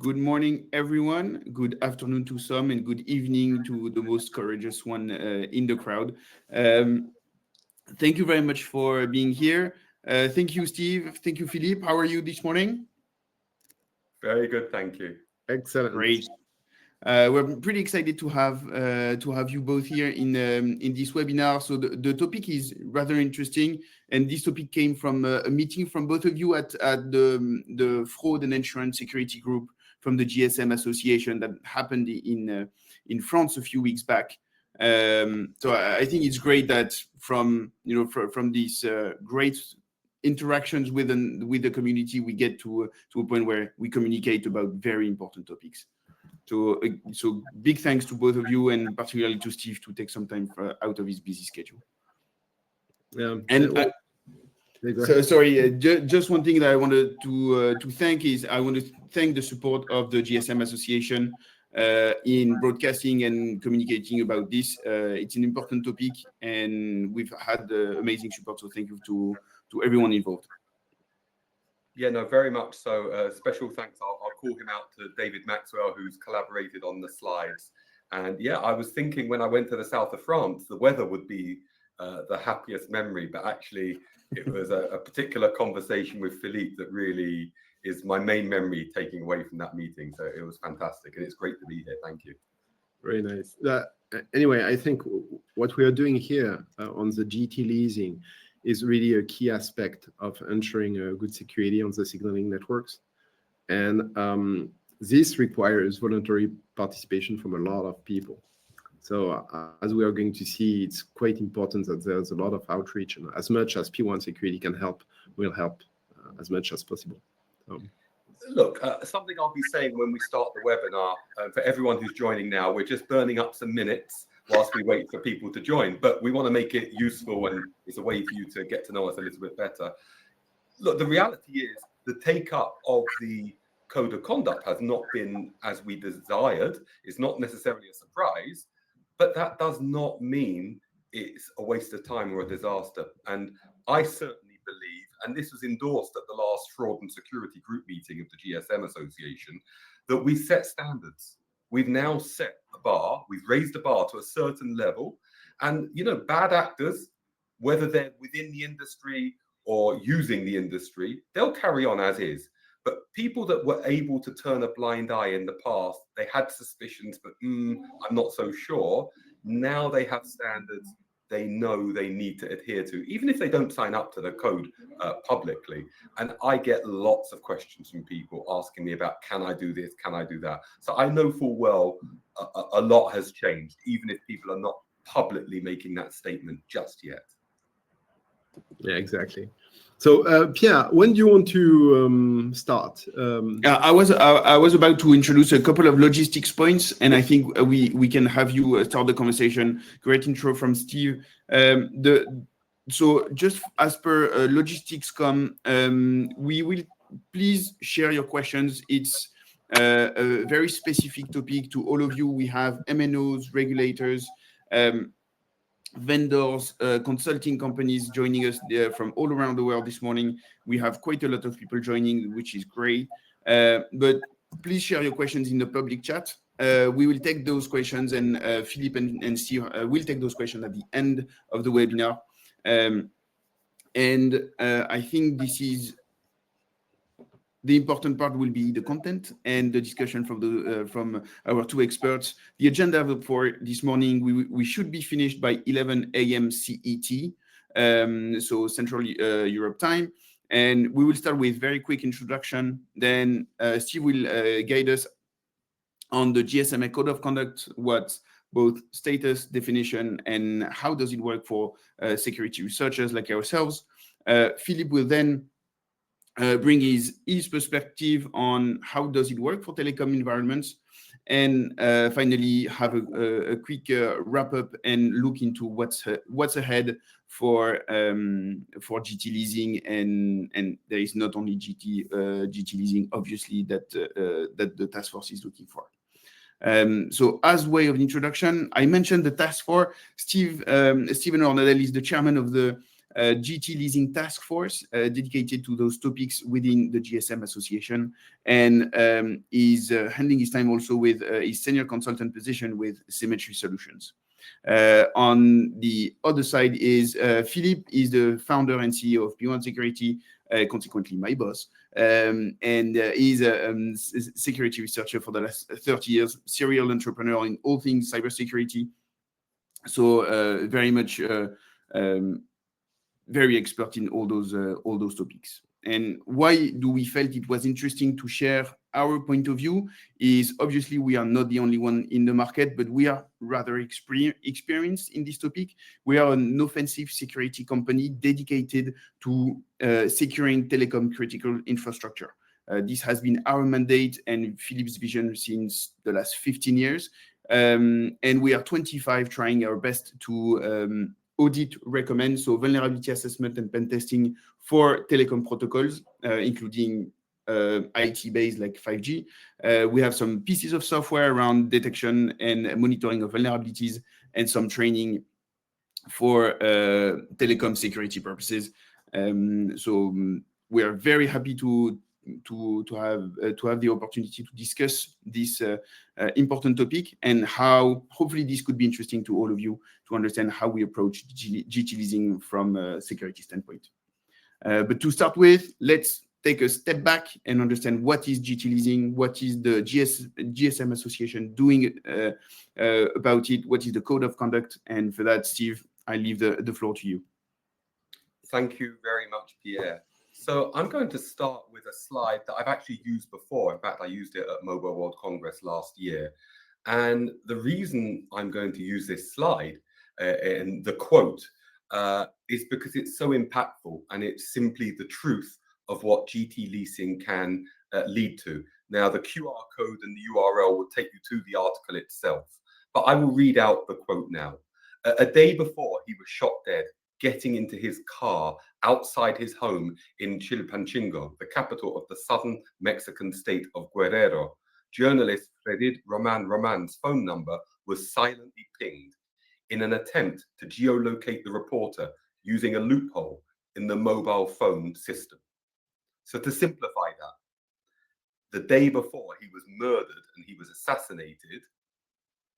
Good morning, everyone. Good afternoon to some, and good evening to the most courageous one in the crowd. Thank you very much for being here. Thank you, Steve. Thank you, Philippe. How are you this morning? Very good, thank you. Excellent. Great. We're pretty excited to have you both here in this webinar. So the topic is rather interesting, and this topic came from a meeting from both of you at the Fraud and Insurance Security Group from the GSM Association that happened in France a few weeks back. So I think it's great that from these great interactions with the community, we get to a point where we communicate about very important topics. So big thanks to both of you, and particularly to Steve to take some time out of his busy schedule. Just one thing that I wanted to thank is I want to thank the support of the GSM Association in broadcasting and communicating about this. It's an important topic, and we've had amazing support. So thank you to everyone involved. Yeah, no, very much so. Special thanks. I'll call him out to David Maxwell, who's collaborated on the slides. And yeah, I was thinking when I went to the south of France, the weather would be the happiest memory, but actually it was a particular conversation with Philippe that really is my main memory taking away from that meeting. So it was fantastic, and it's great to be here. Thank you. Very nice. Anyway, I think what we are doing here on the GT Leasing is really a key aspect of ensuring a good security on the signaling networks. And this requires voluntary participation from a lot of people. So as we are going to see, it's quite important that there's a lot of outreach, and as much as P1 security can help, we'll help as much as possible. Look, something I'll be saying when we start the webinar, for everyone who's joining now, we're just burning up some minutes whilst we wait for people to join, but we want to make it useful, and it's a way for you to get to know us a little bit better. Look, the reality is the take-up of the code of conduct has not been as we desired. It's not necessarily a surprise, but that does not mean it's a waste of time or a disaster. And I certainly believe, and this was endorsed at the last Fraud and Security Group meeting of the GSM Association, that we set standards. We've now set a bar, we've raised the bar to a certain level, and bad actors, whether they're within the industry or using the industry, they'll carry on as is. But people that were able to turn a blind eye in the past, they had suspicions, but I'm not so sure. Now they have standards they know they need to adhere to, even if they don't sign up to the code publicly. And I get lots of questions from people asking me about, can I do this? Can I do that? So I know full well a lot has changed, even if people are not publicly making that statement just yet. Yeah, exactly. So Pierre, when do you want to start? I was about to introduce a couple of logistics points, and I think we can have you start the conversation. Great intro from Steve. So just as per logistics.com, we will please share your questions. It's a very specific topic to all of you. We have MNOs, regulators, vendors, consulting companies joining us from all around the world this morning. We have quite a lot of people joining, which is great. But please share your questions in the public chat. We will take those questions, and Philippe and Steve will take those questions at the end of the webinar. And I think this is the important part will be the content and the discussion from our two experts. The agenda for this morning, we should be finished by 11 a.m. CET, so Central Europe time. And we will start with very quick introduction. Then Steve will guide us on the GSMA Code of Conduct, what both status, definition, and how does it work for security researchers like ourselves. Philippe will then bring his perspective on how does it work for telecom environments, and finally have a quick wrap up and look into what's ahead for GT Leasing, and there is not only GT Leasing obviously that the task force is looking for. So as way of introduction, I mentioned the task force. Steven Ornadel is the chairman of the a GT Leasing task force dedicated to those topics within the GSM association, and is handling his time also with his senior consultant position with Symmetry Solutions. On the other side is Philippe is the founder and CEO of P1 Security, consequently my boss, and he's a security researcher for the last 30 years, serial entrepreneur in all things cybersecurity. So very much very expert in all those topics. And why do we felt it was interesting to share our point of view is obviously we are not the only one in the market, but we are rather experienced in this topic. We are an offensive security company dedicated to securing telecom critical infrastructure. This has been our mandate and Philippe's vision since the last 15 years. And we are 25 trying our best to audit, recommend, so vulnerability assessment and pen testing for telecom protocols, including IT-based like 5G. We have some pieces of software around detection and monitoring of vulnerabilities and some training for telecom security purposes. So we are very happy to have the opportunity to discuss this important topic and how hopefully this could be interesting to all of you to understand how we approach GT Leasing from a security standpoint. But to start with, let's take a step back and understand what is GT Leasing, what is the GSM Association doing about it, what is the code of conduct, and for that, Steve, I leave the floor to you. Thank you very much, Pierre. So I'm going to start with a slide that I've actually used before. In fact, I used it at Mobile World Congress last year. And the reason I'm going to use this slide and the quote is because it's so impactful and it's simply the truth of what GT Leasing can lead to. Now, the QR code and the URL will take you to the article itself, but I will read out the quote now. A day before he was shot dead, getting into his car outside his home in Chilpancingo, the capital of the southern Mexican state of Guerrero, journalist Fredid Roman's phone number was silently pinged in an attempt to geolocate the reporter using a loophole in the mobile phone system. So to simplify that, the day before he was murdered and he was assassinated,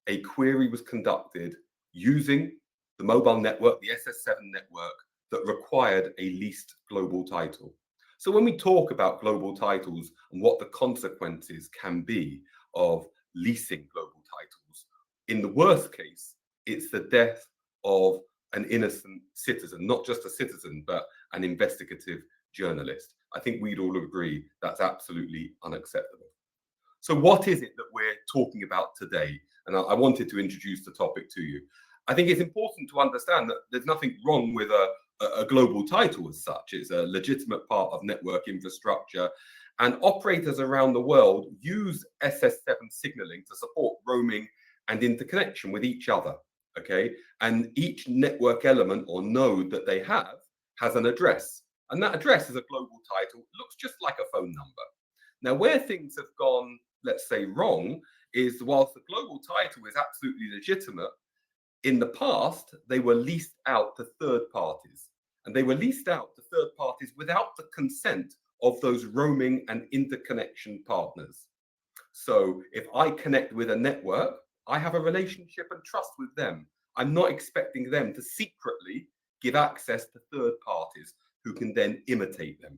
a query was conducted using the mobile network, the SS7 network, that required a leased global title. So when we talk about global titles and what the consequences can be of leasing global titles, in the worst case, it's the death of an innocent citizen, not just a citizen, but an investigative journalist. I think we'd all agree that's absolutely unacceptable. So what is it that we're talking about today? And I wanted to introduce the topic to you. I think it's important to understand that there's nothing wrong with a global title as such. It's a legitimate part of network infrastructure. And operators around the world use SS7 signaling to support roaming and interconnection with each other. Okay. And each network element or node that they have has an address. And that address is a global title. It looks just like a phone number. Now, where things have gone, let's say, wrong is whilst the global title is absolutely legitimate, in the past, they were leased out to third parties. And they were leased out to third parties without the consent of those roaming and interconnection partners. So if I connect with a network, I have a relationship and trust with them. I'm not expecting them to secretly give access to third parties who can then imitate them.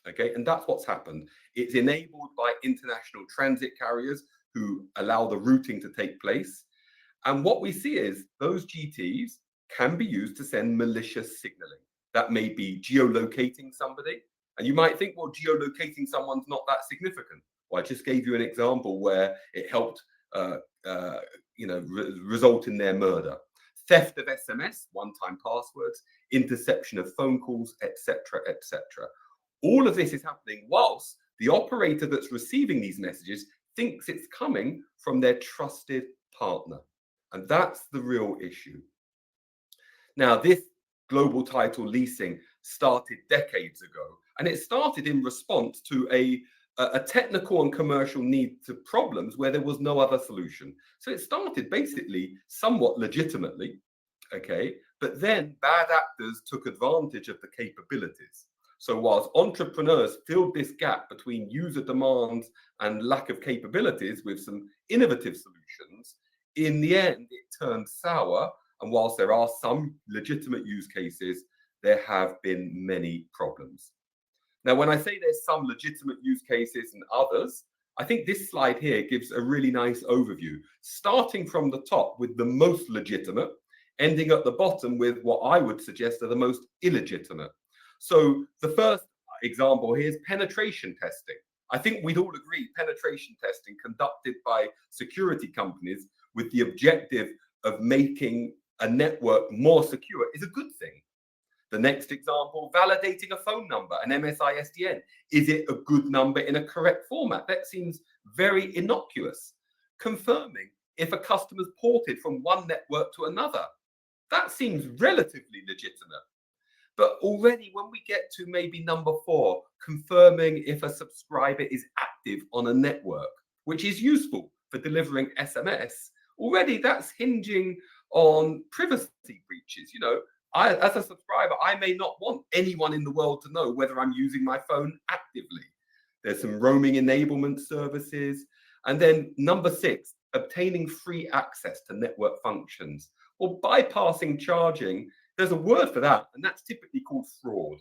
Okay, and that's what's happened. It's enabled by international transit carriers who allow the routing to take place. And what we see is those GTs can be used to send malicious signaling. That may be geolocating somebody. And you might think, well, geolocating someone's not that significant. Well, I just gave you an example where it helped result in their murder. Theft of SMS, one-time passwords, interception of phone calls, etc., etc. All of this is happening whilst the operator that's receiving these messages thinks it's coming from their trusted partner. And that's the real issue. Now, this global title leasing started decades ago, and it started in response to a technical and commercial need to problems where there was no other solution. So it started basically somewhat legitimately, okay, But then bad actors took advantage of the capabilities. So whilst entrepreneurs filled this gap between user demands and lack of capabilities with some innovative solutions, in the end, it turned sour. And whilst there are some legitimate use cases, there have been many problems. Now, when I say there's some legitimate use cases and others, I think this slide here gives a really nice overview, starting from the top with the most legitimate, ending at the bottom with what I would suggest are the most illegitimate. So the first example here is penetration testing. I think we'd all agree penetration testing conducted by security companies with the objective of making a network more secure is a good thing. The next example, validating a phone number, an MSI-SDN. Is it a good number in a correct format? That seems very innocuous. Confirming if a customer's ported from one network to another. That seems relatively legitimate. But already when we get to maybe number 4, confirming if a subscriber is active on a network, which is useful for delivering SMS, already that's hinging on privacy breaches. You know, as a subscriber, I may not want anyone in the world to know whether I'm using my phone actively. There's some roaming enablement services. And then number 6, obtaining free access to network functions or bypassing charging. There's a word for that, and that's typically called fraud.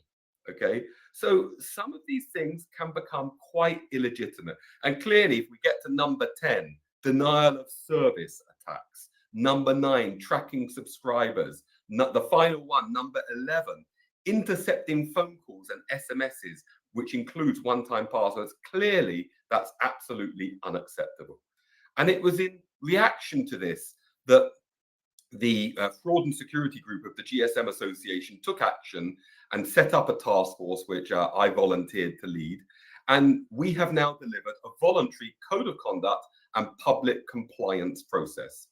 Okay, so some of these things can become quite illegitimate. And clearly, if we get to number 10, denial of service attacks, number 9, tracking subscribers, the final one, number 11, intercepting phone calls and SMSs, which includes one-time passwords, clearly that's absolutely unacceptable. And it was in reaction to this that the Fraud and Security Group of the GSM Association took action and set up a task force, which I volunteered to lead. And we have now delivered a voluntary code of conduct and public compliance process.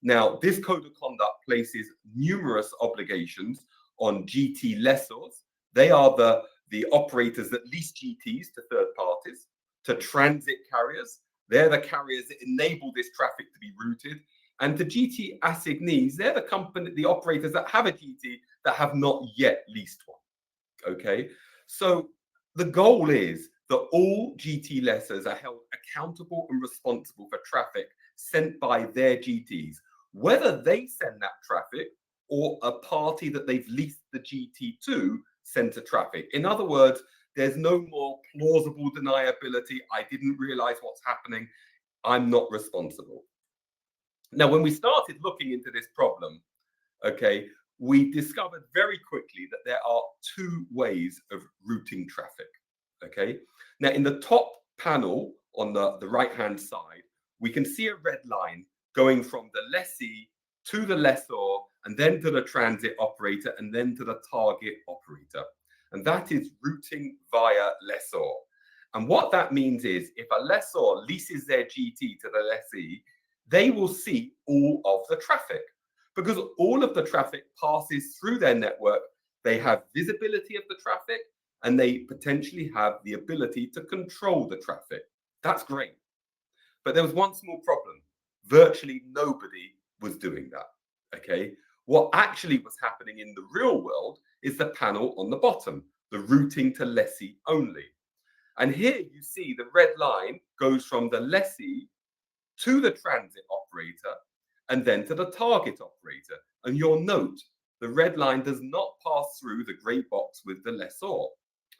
Now, this code of conduct places numerous obligations on GT lessors. They are the operators that lease GTs to third parties, to transit carriers. They're the carriers that enable this traffic to be routed. And to GT assignees, they're the operators that have a GT that have not yet leased one. Okay, so the goal is that all GT lessors are held accountable and responsible for traffic sent by their GTs, whether they send that traffic or a party that they've leased the GT to sent the traffic. In other words, there's no more plausible deniability. I didn't realize what's happening. I'm not responsible. Now, when we started looking into this problem, okay, we discovered very quickly that there are 2 ways of routing traffic, okay? Now, in the top panel on the right-hand side, we can see a red line going from the lessee to the lessor, and then to the transit operator, and then to the target operator. And that is routing via lessor. And what that means is if a lessor leases their GT to the lessee, they will see all of the traffic because all of the traffic passes through their network. They have visibility of the traffic and they potentially have the ability to control the traffic. That's great. But there was one small problem. Virtually nobody was doing that. Okay. What actually was happening in the real world is the panel on the bottom, the routing to lessee only. And here you see the red line goes from the lessee to the transit operator and then to the target operator. And you'll note the red line does not pass through the gray box with the lessor.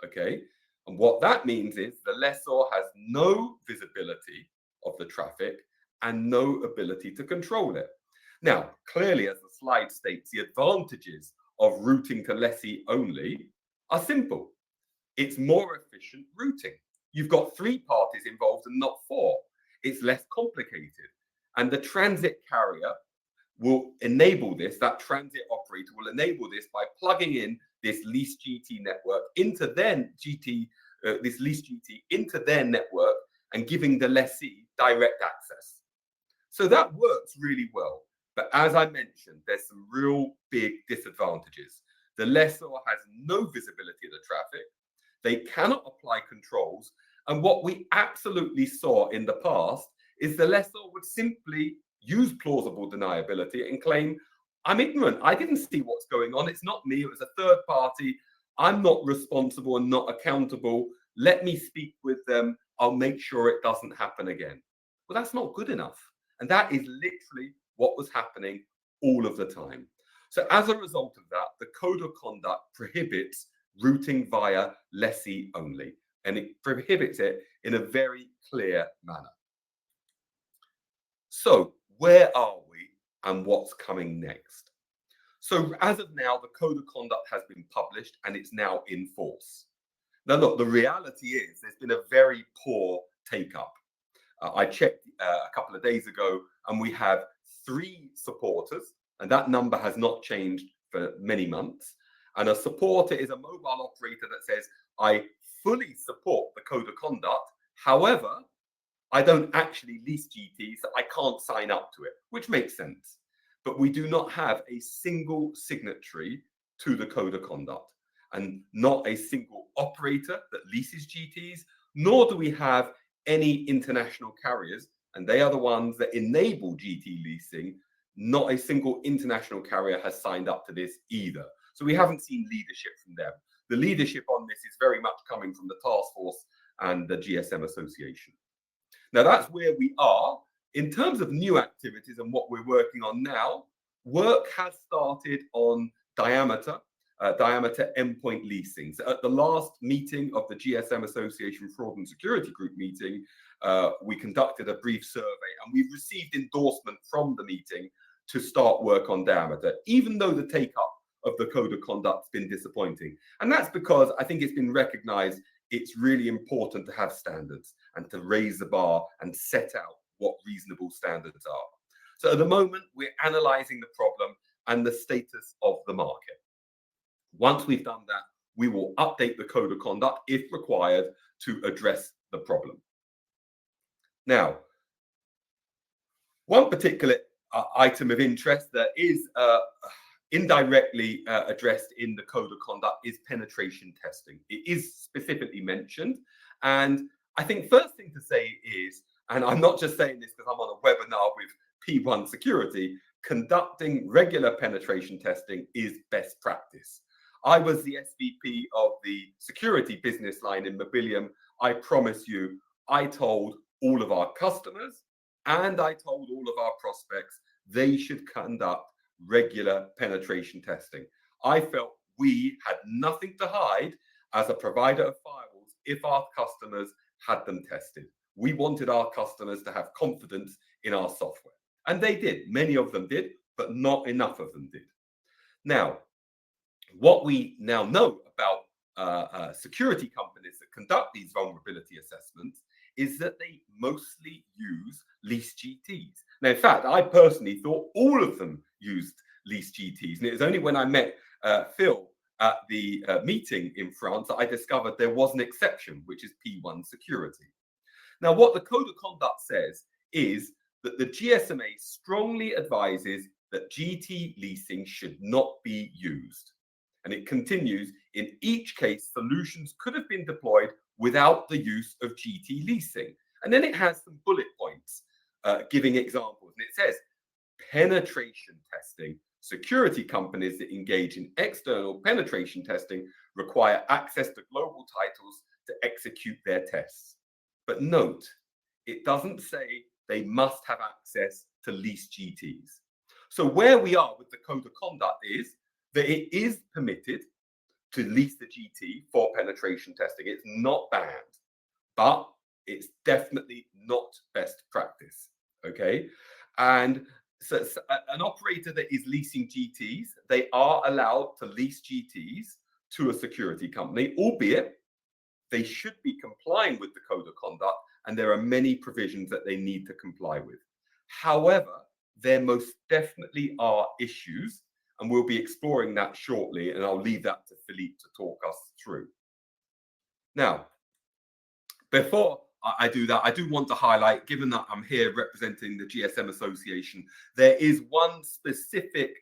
Okay. And what that means is the lessor has no visibility of the traffic and no ability to control it. Now, clearly, as the slide states, the advantages of routing to lessee only are simple. It's more efficient routing. You've got 3 parties involved and not 4. It's less complicated. And the transit carrier will enable this, that transit operator will enable this by plugging in this leased GT network into their GT, this leased GT into their network and giving the lessee direct access. So that works really well. But as I mentioned, there's some real big disadvantages. The lessor has no visibility of the traffic. They cannot apply controls. And what we absolutely saw in the past is the lessor would simply use plausible deniability and claim, I'm ignorant. I didn't see what's going on. It's not me. It was a third party. I'm not responsible and not accountable. Let me speak with them. I'll make sure it doesn't happen again. Well, that's not good enough. And that is literally what was happening all of the time. So as a result of that, the code of conduct prohibits routing via lessee only, and it prohibits it in a very clear manner. So where are we and what's coming next? So as of now, the code of conduct has been published and it's now in force. Now, look, the reality is there's been a very poor take-up. I checked a couple of days ago, and we have 3 supporters, and that number has not changed for many months. And a supporter is a mobile operator that says, I fully support the code of conduct. However, I don't actually lease GTs, so I can't sign up to it, which makes sense. But we do not have a single signatory to the code of conduct, and not a single operator that leases GTs, nor do we have any international carriers, and they are the ones that enable GT leasing. Not a single international carrier has signed up to this either. So we haven't seen leadership from them. The leadership on this is very much coming from the task force and the GSM Association. Now that's where we are. In terms of new activities and what we're working on now, work has started on diameter endpoint leasing. So at the last meeting of the GSM Association Fraud and Security Group meeting, we conducted a brief survey, and we've received endorsement from the meeting to start work on diameter, even though the take-up of the code of conduct has been disappointing. And that's because I think it's been recognized it's really important to have standards and to raise the bar and set out what reasonable standards are. So at the moment, we're analyzing the problem and the status of the market. Once we've done that, we will update the code of conduct if required to address the problem. Now, one particular item of interest that is indirectly addressed in the code of conduct is penetration testing. It is specifically mentioned. And I think first thing to say is, and I'm not just saying this because I'm on a webinar with P1 Security, conducting regular penetration testing is best practice. I was the SVP of the security business line in Mobilium. I promise you, I told all of our customers and I told all of our prospects they should conduct regular penetration testing. I felt we had nothing to hide as a provider of firewalls if our customers had them tested. We wanted our customers to have confidence in our software. And they did. Many of them did, but not enough of them did. Now, what we now know about security companies that conduct these vulnerability assessments is that they mostly use lease GTs. Now, in fact, I personally thought all of them used lease GTs. And it was only when I met Phil at the meeting in France that I discovered there was an exception, which is P1 Security. Now, what the Code of Conduct says is that the GSMA strongly advises that GT leasing should not be used. And it continues, in each case, solutions could have been deployed without the use of GT leasing. And then it has some bullet points giving examples. And it says, penetration testing. Security companies that engage in external penetration testing require access to global titles to execute their tests. But note, it doesn't say they must have access to lease GTs. So where we are with the Code of Conduct is that it is permitted to lease the GT for penetration testing. It's not banned, but it's definitely not best practice, okay? And so an operator that is leasing GTs, they are allowed to lease GTs to a security company, albeit they should be complying with the Code of Conduct, and there are many provisions that they need to comply with. However, there most definitely are issues, and we'll be exploring that shortly, and I'll leave that to Philippe to talk us through. Now, before I do that, I do want to highlight, given that I'm here representing the GSM Association, there is one specific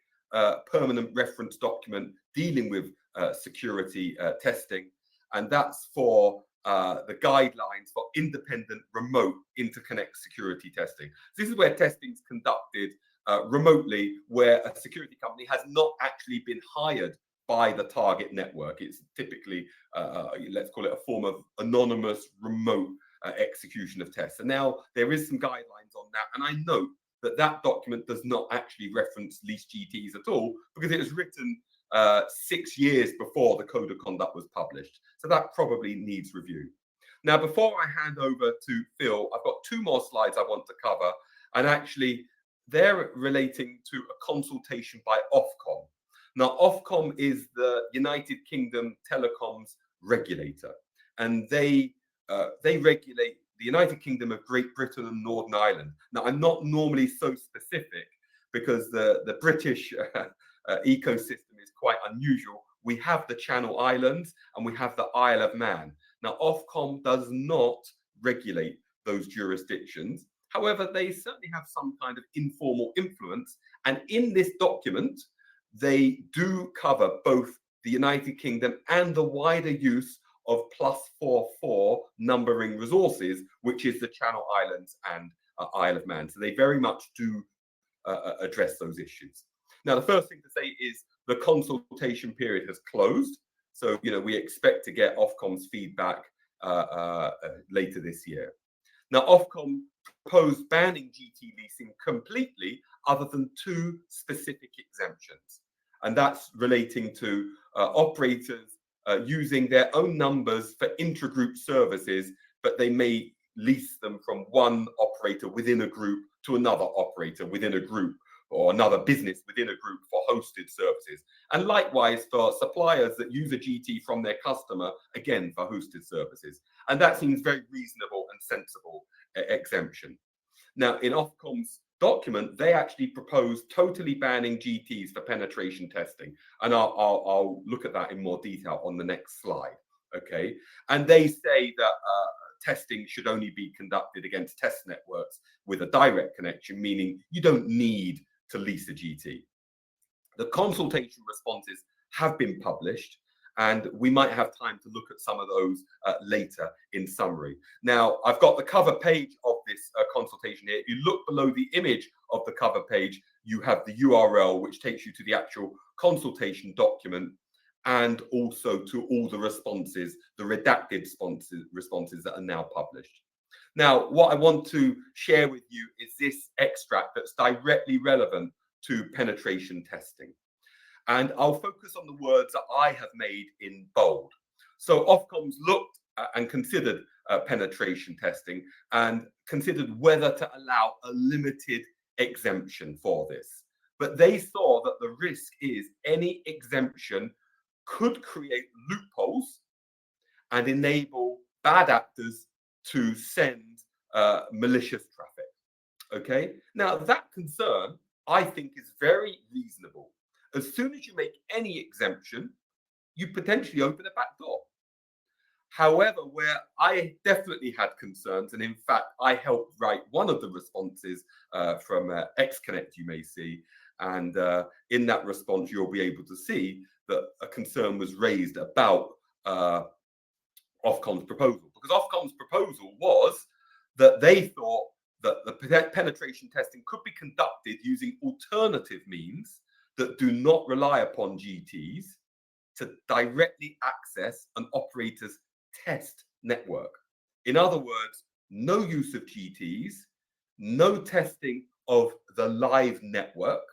permanent reference document dealing with security testing, and that's for the guidelines for independent remote interconnect security testing. This is where testing is conducted remotely where a security company has not actually been hired by the target network. It's typically, let's call it a form of anonymous remote execution of tests. And now there is some guidelines on that. And I note that that document does not actually reference leased GTs at all, because it was written 6 years before the code of conduct was published. So that probably needs review. Now, before I hand over to Phil, I've got 2 more slides I want to cover. And actually, they're relating to a consultation by Ofcom. Now, Ofcom is the United Kingdom telecoms regulator, and they regulate the United Kingdom of Great Britain and Northern Ireland. Now, I'm not normally so specific because the British ecosystem is quite unusual. We have the Channel Islands and we have the Isle of Man. Now, Ofcom does not regulate those jurisdictions. However, they certainly have some kind of informal influence. And in this document, they do cover both the United Kingdom and the wider use of +44 numbering resources, which is the Channel Islands and Isle of Man. So they very much do address those issues. Now, the first thing to say is the consultation period has closed. So, we expect to get Ofcom's feedback later this year. Now, Ofcom proposed banning GT leasing completely, other than 2 specific exemptions. And that's relating to operators using their own numbers for intragroup services, but they may lease them from one operator within a group to another operator within a group, or another business within a group for hosted services. And likewise for suppliers that use a GT from their customer, again, for hosted services. And that seems very reasonable and sensible exemption. Now, in Ofcom's document, they actually proposed totally banning GTs for penetration testing. And I'll look at that in more detail on the next slide. Okay. And they say that testing should only be conducted against test networks with a direct connection, meaning you don't need to lease a GT. The consultation responses have been published, and we might have time to look at some of those later in summary. Now, I've got the cover page of this consultation here. If you look below the image of the cover page, you have the URL, which takes you to the actual consultation document, and also to all the responses, the redacted responses that are now published. Now, what I want to share with you is this extract that's directly relevant to penetration testing. And I'll focus on the words that I have made in bold. So Ofcom's looked and considered penetration testing and considered whether to allow a limited exemption for this. But they saw that the risk is any exemption could create loopholes and enable bad actors to send malicious traffic. Okay, now that concern I think is very reasonable. As soon as you make any exemption, you potentially open a back door. However, where I definitely had concerns, and in fact, I helped write one of the responses from XConnect, you may see, and in that response, you'll be able to see that a concern was raised about Ofcom's proposal, because Ofcom's proposal was that they thought that the penetration testing could be conducted using alternative means that do not rely upon GTs to directly access an operator's test network. In other words, no use of GTs, no testing of the live network,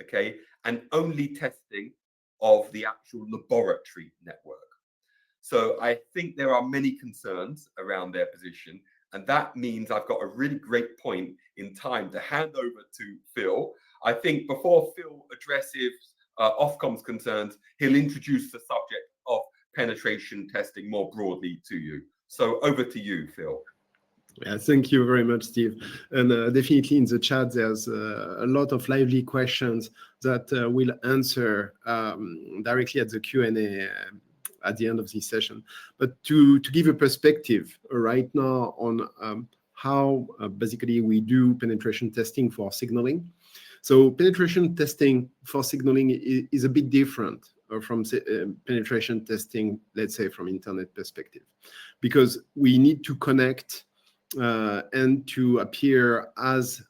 okay, and only testing of the actual laboratory network. So I think there are many concerns around their position, and that means I've got a really great point in time to hand over to Phil. I think before Phil addresses Ofcom's concerns, he'll introduce the subject of penetration testing more broadly to you. So over to you, Phil. Yeah, thank you very much, Steve. And definitely in the chat, there's a lot of lively questions that we'll answer directly at the Q&A at the end of this session. But to give a perspective right now on how basically we do penetration testing for signaling. So penetration testing for signaling is a bit different from penetration testing, let's say, from internet perspective, because we need to connect and to appear as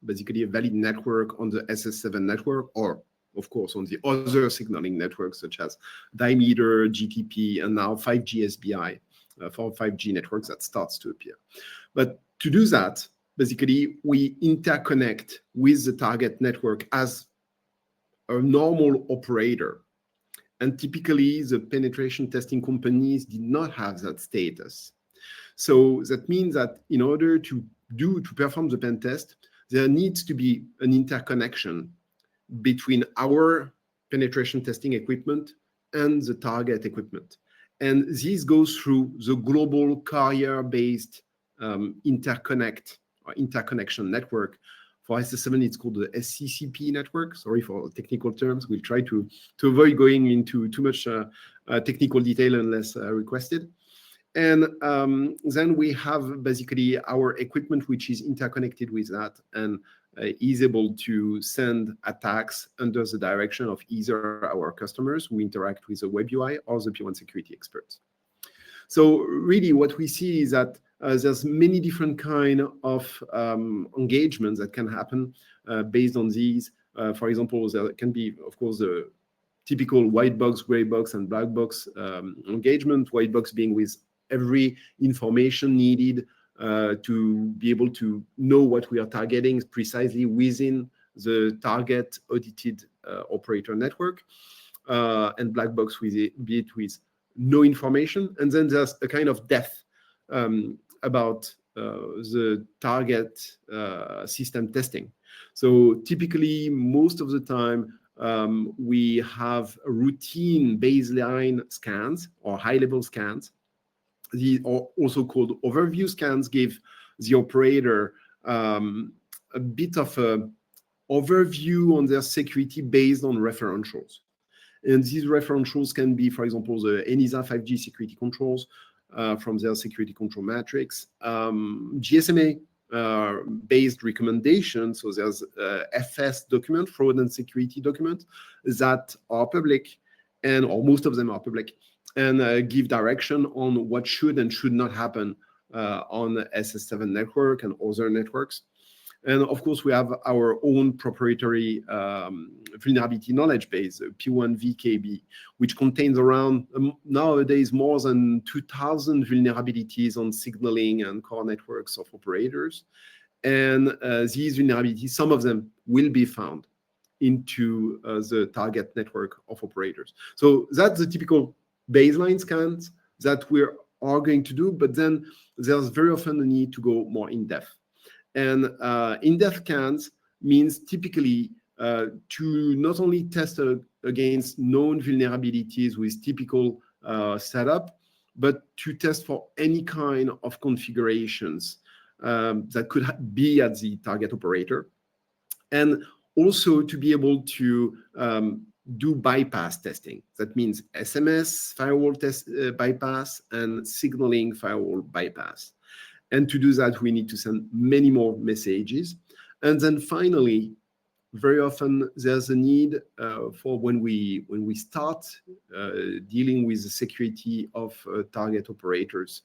basically a valid network on the SS7 network, or of course on the other signaling networks such as diameter, GTP, and now 5G SBI for 5G networks that starts to appear. But to do that, basically we interconnect with the target network as a normal operator. And typically the penetration testing companies did not have that status. So that means that in order to perform the pen test, there needs to be an interconnection between our penetration testing equipment and the target equipment. And this goes through the global carrier-based interconnection network. For SS7, it's called the SCCP network. Sorry for technical terms. We'll try to avoid going into too much technical detail unless requested. And then we have basically our equipment, which is interconnected with that and is able to send attacks under the direction of either our customers who interact with the web UI or the P1 security experts. So really what we see is that there's many different kind of engagements that can happen based on these. For example, there can be, of course, the typical white box, gray box, and black box engagement. White box being with every information needed to be able to know what we are targeting precisely within the target audited operator network, and black box with it, be it with no information. And then there's a kind of depth about the target system testing. So typically, most of the time, we have routine baseline scans or high-level scans. These are also called overview scans, give the operator a bit of an overview on their security based on referentials. And these referentials can be, for example, the ENISA 5G security controls from their security control matrix, GSMA based recommendations. So there's FS document, fraud and security document, that are public, or most of them are public, and give direction on what should and should not happen on the SS7 network and other networks. And of course, we have our own proprietary vulnerability knowledge base, P1 VKB, which contains around nowadays more than 2,000 vulnerabilities on signaling and core networks of operators. And these vulnerabilities, some of them will be found into the target network of operators. So that's the typical baseline scans that we are going to do, but then there's very often a need to go more in depth. And in-depth scans means typically to not only test against known vulnerabilities with typical setup, but to test for any kind of configurations that could be at the target operator. And also to be able to do bypass testing. That means SMS firewall test bypass and signaling firewall bypass. And to do that, we need to send many more messages. And then finally, very often there's a need for when we start dealing with the security of target operators,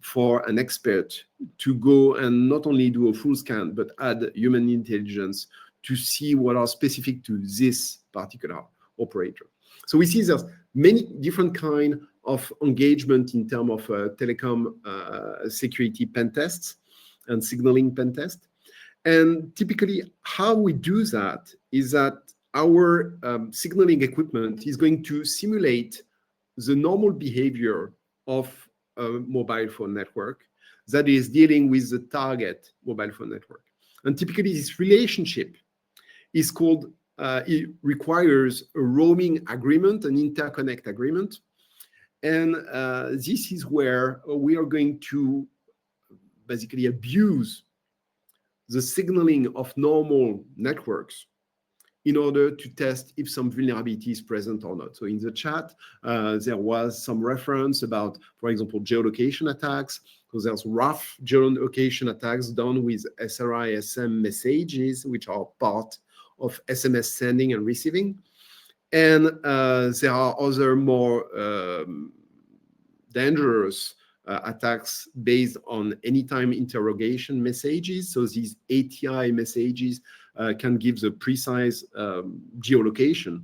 for an expert to go and not only do a full scan, but add human intelligence to see what are specific to this particular operator. So we see there's many different kind of engagement in terms of telecom security pen tests and signaling pen test. And typically how we do that is that our signaling equipment is going to simulate the normal behavior of a mobile phone network that is dealing with the target mobile phone network. And typically this relationship is called, it requires a roaming agreement, an interconnect agreement. And this is where we are going to basically abuse the signaling of normal networks in order to test if some vulnerability is present or not. So in the chat, there was some reference about, for example, geolocation attacks, because there's rough geolocation attacks done with SRISM messages, which are part of SMS sending and receiving. And there are other more dangerous attacks based on anytime interrogation messages. So these ATI messages can give the precise geolocation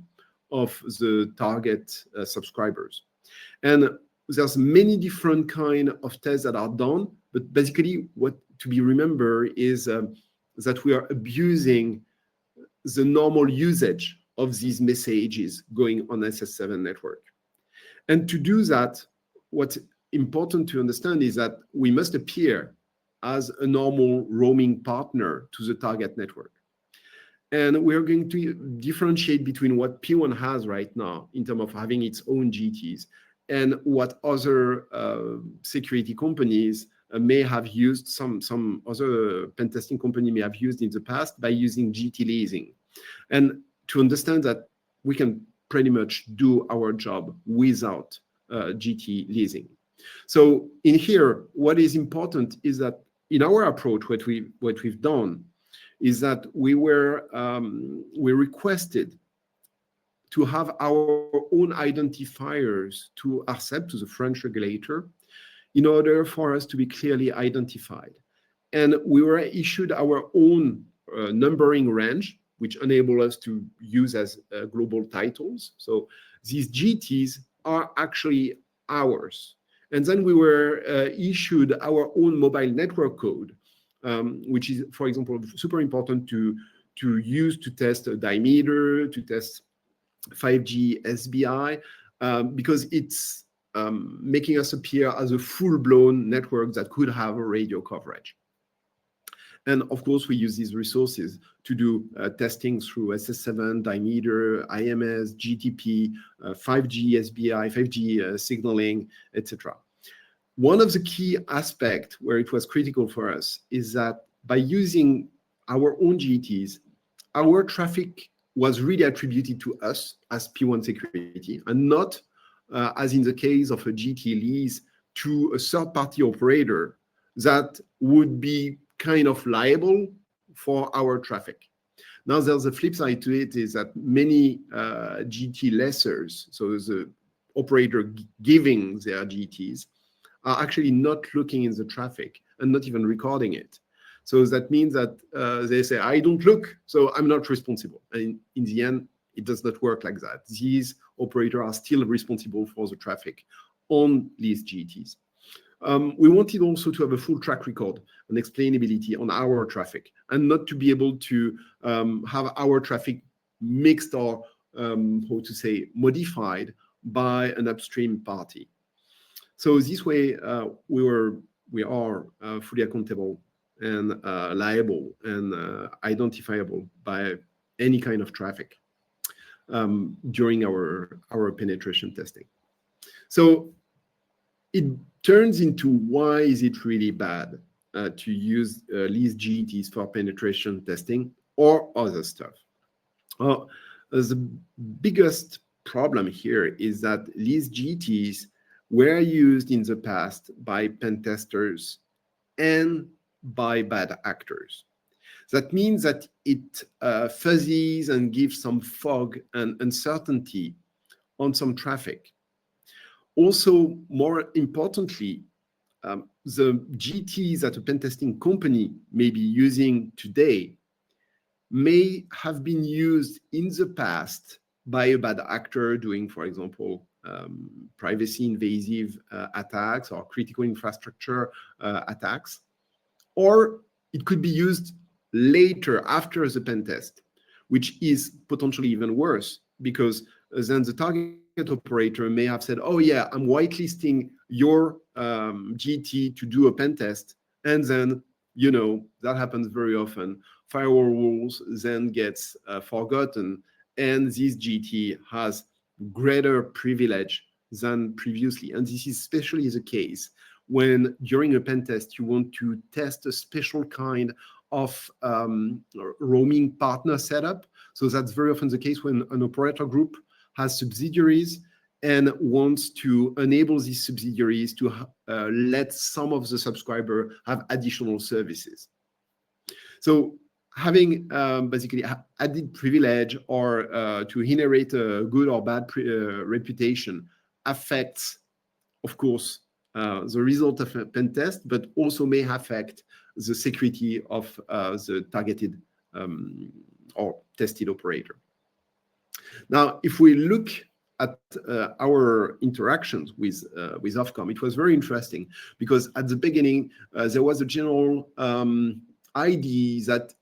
of the target subscribers. And there's many different kind of tests that are done, but basically what to be remembered is that we are abusing the normal usage of these messages going on SS7 network. And to do that, what's important to understand is that we must appear as a normal roaming partner to the target network. And we're going to differentiate between what P1 has right now in terms of having its own GTs and what other security companies may have used, some other pen testing company may have used in the past by using GT Leasing. And to understand that we can pretty much do our job without GT Leasing. So in here, what is important is that in our approach, what we've done is that we requested to have our own identifiers to accept to the French regulator in order for us to be clearly identified. And we were issued our own numbering range, which enable us to use as global titles. So these GTs are actually ours. And then we were issued our own mobile network code, which is, for example, super important to use to test a diameter, to test 5G SBI, because it's making us appear as a full-blown network that could have a radio coverage. And of course, we use these resources to do testing through SS7, diameter, IMS, GTP, 5G SBI, 5G signaling, etc. One of the key aspects where it was critical for us is that by using our own GTs, our traffic was really attributed to us as P1 security and not, as in the case of a GT lease, to a third-party operator that would be kind of liable for our traffic. Now, there's a flip side to it, is that many GT lessors, so the operator giving their GTs, are actually not looking in the traffic and not even recording it. So that means that they say, I don't look, so I'm not responsible. And in the end, it does not work like that. These operators are still responsible for the traffic on these GTs. We wanted also to have a full track record and explainability on our traffic and not to be able to have our traffic mixed or, how to say, modified by an upstream party. So this way, we are fully accountable and liable and identifiable by any kind of traffic during our penetration testing. So it turns into, why is it really bad to use lease GTs for penetration testing or other stuff? The biggest problem here is that lease GTs were used in the past by pen testers and by bad actors. That means that it fuzzies and gives some fog and uncertainty on some traffic. Also, more importantly, the GTs that a pen testing company may be using today may have been used in the past by a bad actor doing, for example, privacy invasive attacks or critical infrastructure attacks. Or it could be used later after the pen test, which is potentially even worse, because then the target operator may have said, oh yeah, I'm whitelisting your GT to do a pen test. And then, you know, that happens very often. Firewall rules then gets forgotten, and this GT has greater privilege than previously. And this is especially the case when during a pen test, you want to test a special kind of roaming partner setup. So that's very often the case when an operator group has subsidiaries and wants to enable these subsidiaries to let some of the subscriber have additional services. So having basically added privilege or to inherit a good or bad reputation affects, of course, the result of a pen test, but also may affect the security of the targeted or tested operator. Now, if we look at our interactions with Ofcom, it was very interesting because at the beginning there was a general idea that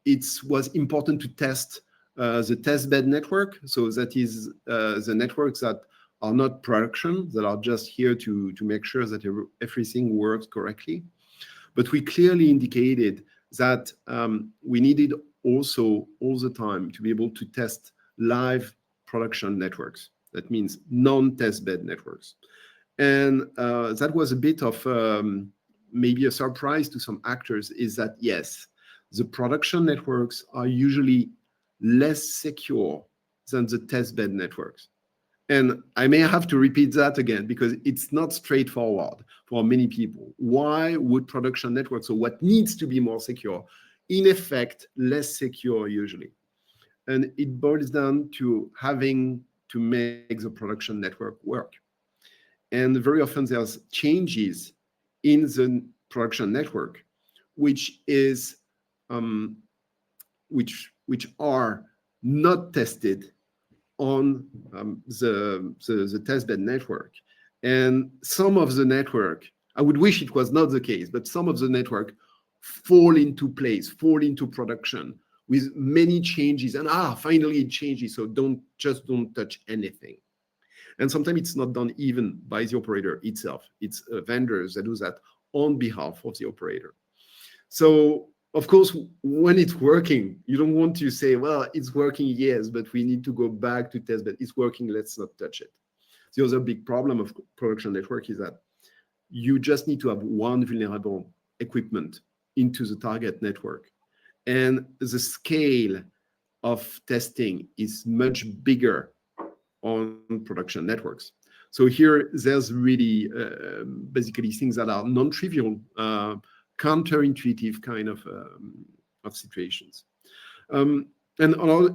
it was important to test the testbed network. So that is the networks that are not production, that are just here to make sure that everything works correctly. But we clearly indicated that we needed also all the time to be able to test live production networks. That means non-testbed networks. And that was a bit of maybe a surprise to some actors, is that yes, the production networks are usually less secure than the testbed networks. And I may have to repeat that again because it's not straightforward for many people. Why would production networks, or what needs to be more secure, in effect, less secure usually? And it boils down to having to make the production network work. And very often there's changes in the production network, which is which are not tested on the testbed network. And some of the network, I would wish it was not the case, but some of the network fall into place, fall into production with many changes, and finally it changes, so don't touch anything. And sometimes it's not done even by the operator itself. It's vendors that do that on behalf of the operator. So of course, when it's working, you don't want to say, well, it's working, yes, but we need to go back to test, but it's working, let's not touch it. The other big problem of production network is that you just need to have one vulnerable equipment into the target network. And the scale of testing is much bigger on production networks. So here, there's really basically things that are non-trivial, counterintuitive kind of situations. And in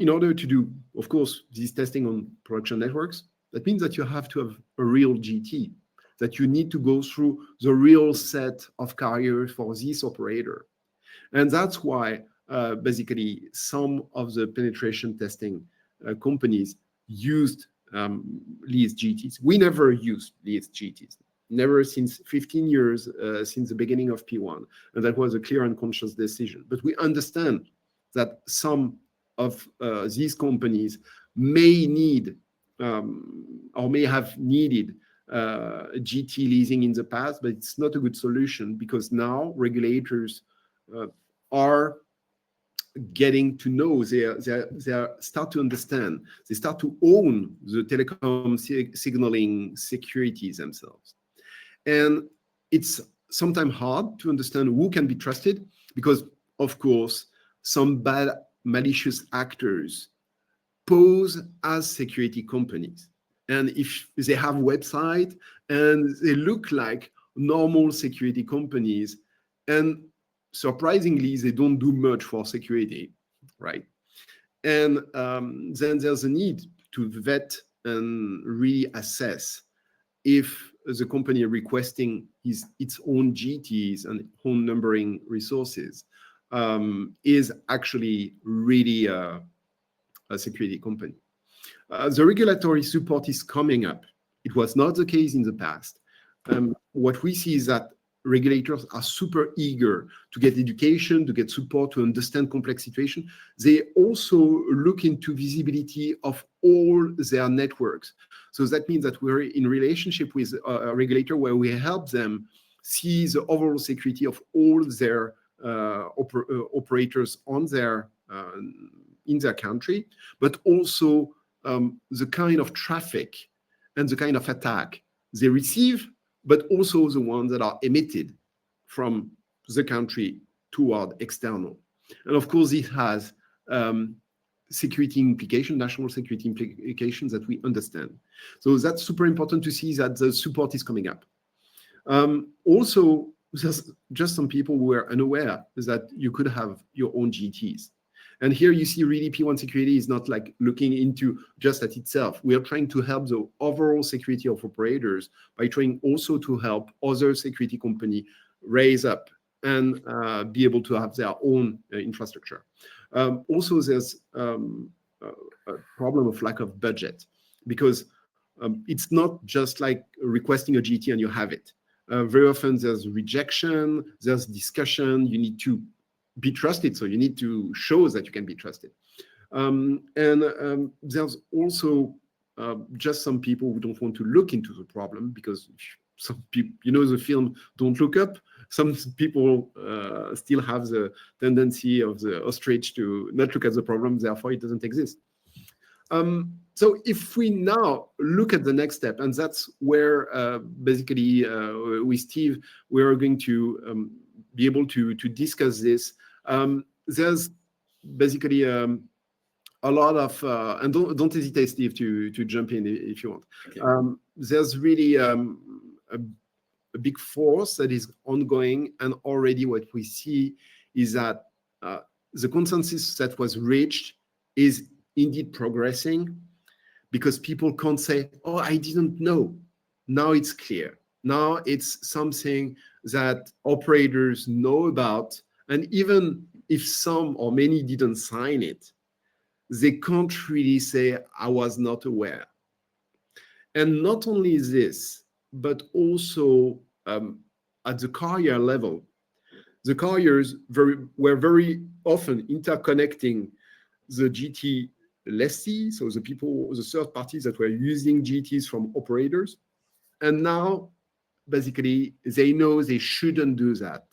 order to do, of course, this testing on production networks, that means that you have to have a real GT, that you need to go through the real set of carriers for this operator. And that's why basically some of the penetration testing companies used leased GTs. We never used leased GTs. Never since 15 years, since the beginning of P1. And that was a clear and conscious decision. But we understand that some of these companies may need or may have needed GT leasing in the past, but it's not a good solution because now regulators are getting to know, they start to understand, they start to own the telecom signaling securities themselves. And it's sometimes hard to understand who can be trusted because, of course, some bad malicious actors pose as security companies. And if they have a website and they look like normal security companies, and surprisingly, they don't do much for security, right? And then there's a need to vet and really assess if the company requesting its own GTs and own numbering resources is actually really a security company. The regulatory support is coming up. It was not the case in the past. What we see is that regulators are super eager to get education, to get support, to understand complex situations. They also look into visibility of all their networks. So that means that we're in relationship with a regulator where we help them see the overall security of all their operators on their in their country, but also the kind of traffic and the kind of attack they receive, but also the ones that are emitted from the country toward external. And of course, this has security implications, national security implications that we understand. So that's super important to see that the support is coming up. Also, there's just some people who are unaware that you could have your own GTs. And here you see really P1 security is not like looking into just at itself. We are trying to help the overall security of operators by trying also to help other security company raise up and be able to have their own infrastructure. Also, there's a problem of lack of budget, because it's not just like requesting a GT and you have it. Very often there's rejection, there's discussion, you need to be trusted, so you need to show that you can be trusted. There's also just some people who don't want to look into the problem, because some people, you know, the film Don't Look Up, some people still have the tendency of the ostrich to not look at the problem, therefore it doesn't exist. So if we now look at the next step, and that's where basically with Steve, we are going to be able to discuss this. There's basically a lot of, and don't hesitate, Steve, to jump in if you want. Okay. There's really a big force that is ongoing, and already what we see is that the consensus that was reached is indeed progressing, because people can't say, oh, I didn't know. Now it's clear. Now it's something that operators know about, and even if some or many didn't sign it, they can't really say, I was not aware. And not only this, but also at the carrier level, the carriers were very often interconnecting the GT lessee, so the people, the third parties that were using GTs from operators. And now, basically, they know they shouldn't do that.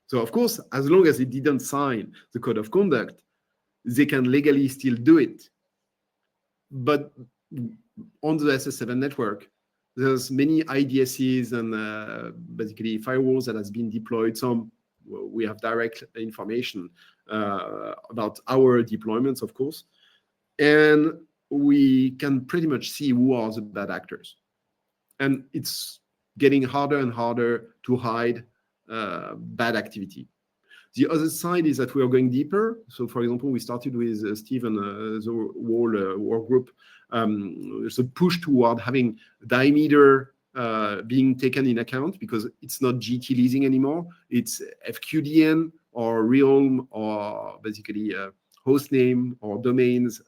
So, of course, as long as they didn't sign the code of conduct, they can legally still do it. But on the SS7 network, there's many IDSs and basically firewalls that has been deployed. Some we have direct information about our deployments, of course, and we can pretty much see who are the bad actors. And it's getting harder and harder to hide bad activity. The other side is that we are going deeper. So, for example, we started with Steve and the whole work group. There's a push toward having diameter being taken in account, because it's not GT leasing anymore. It's FQDN or Realm or basically host name or domains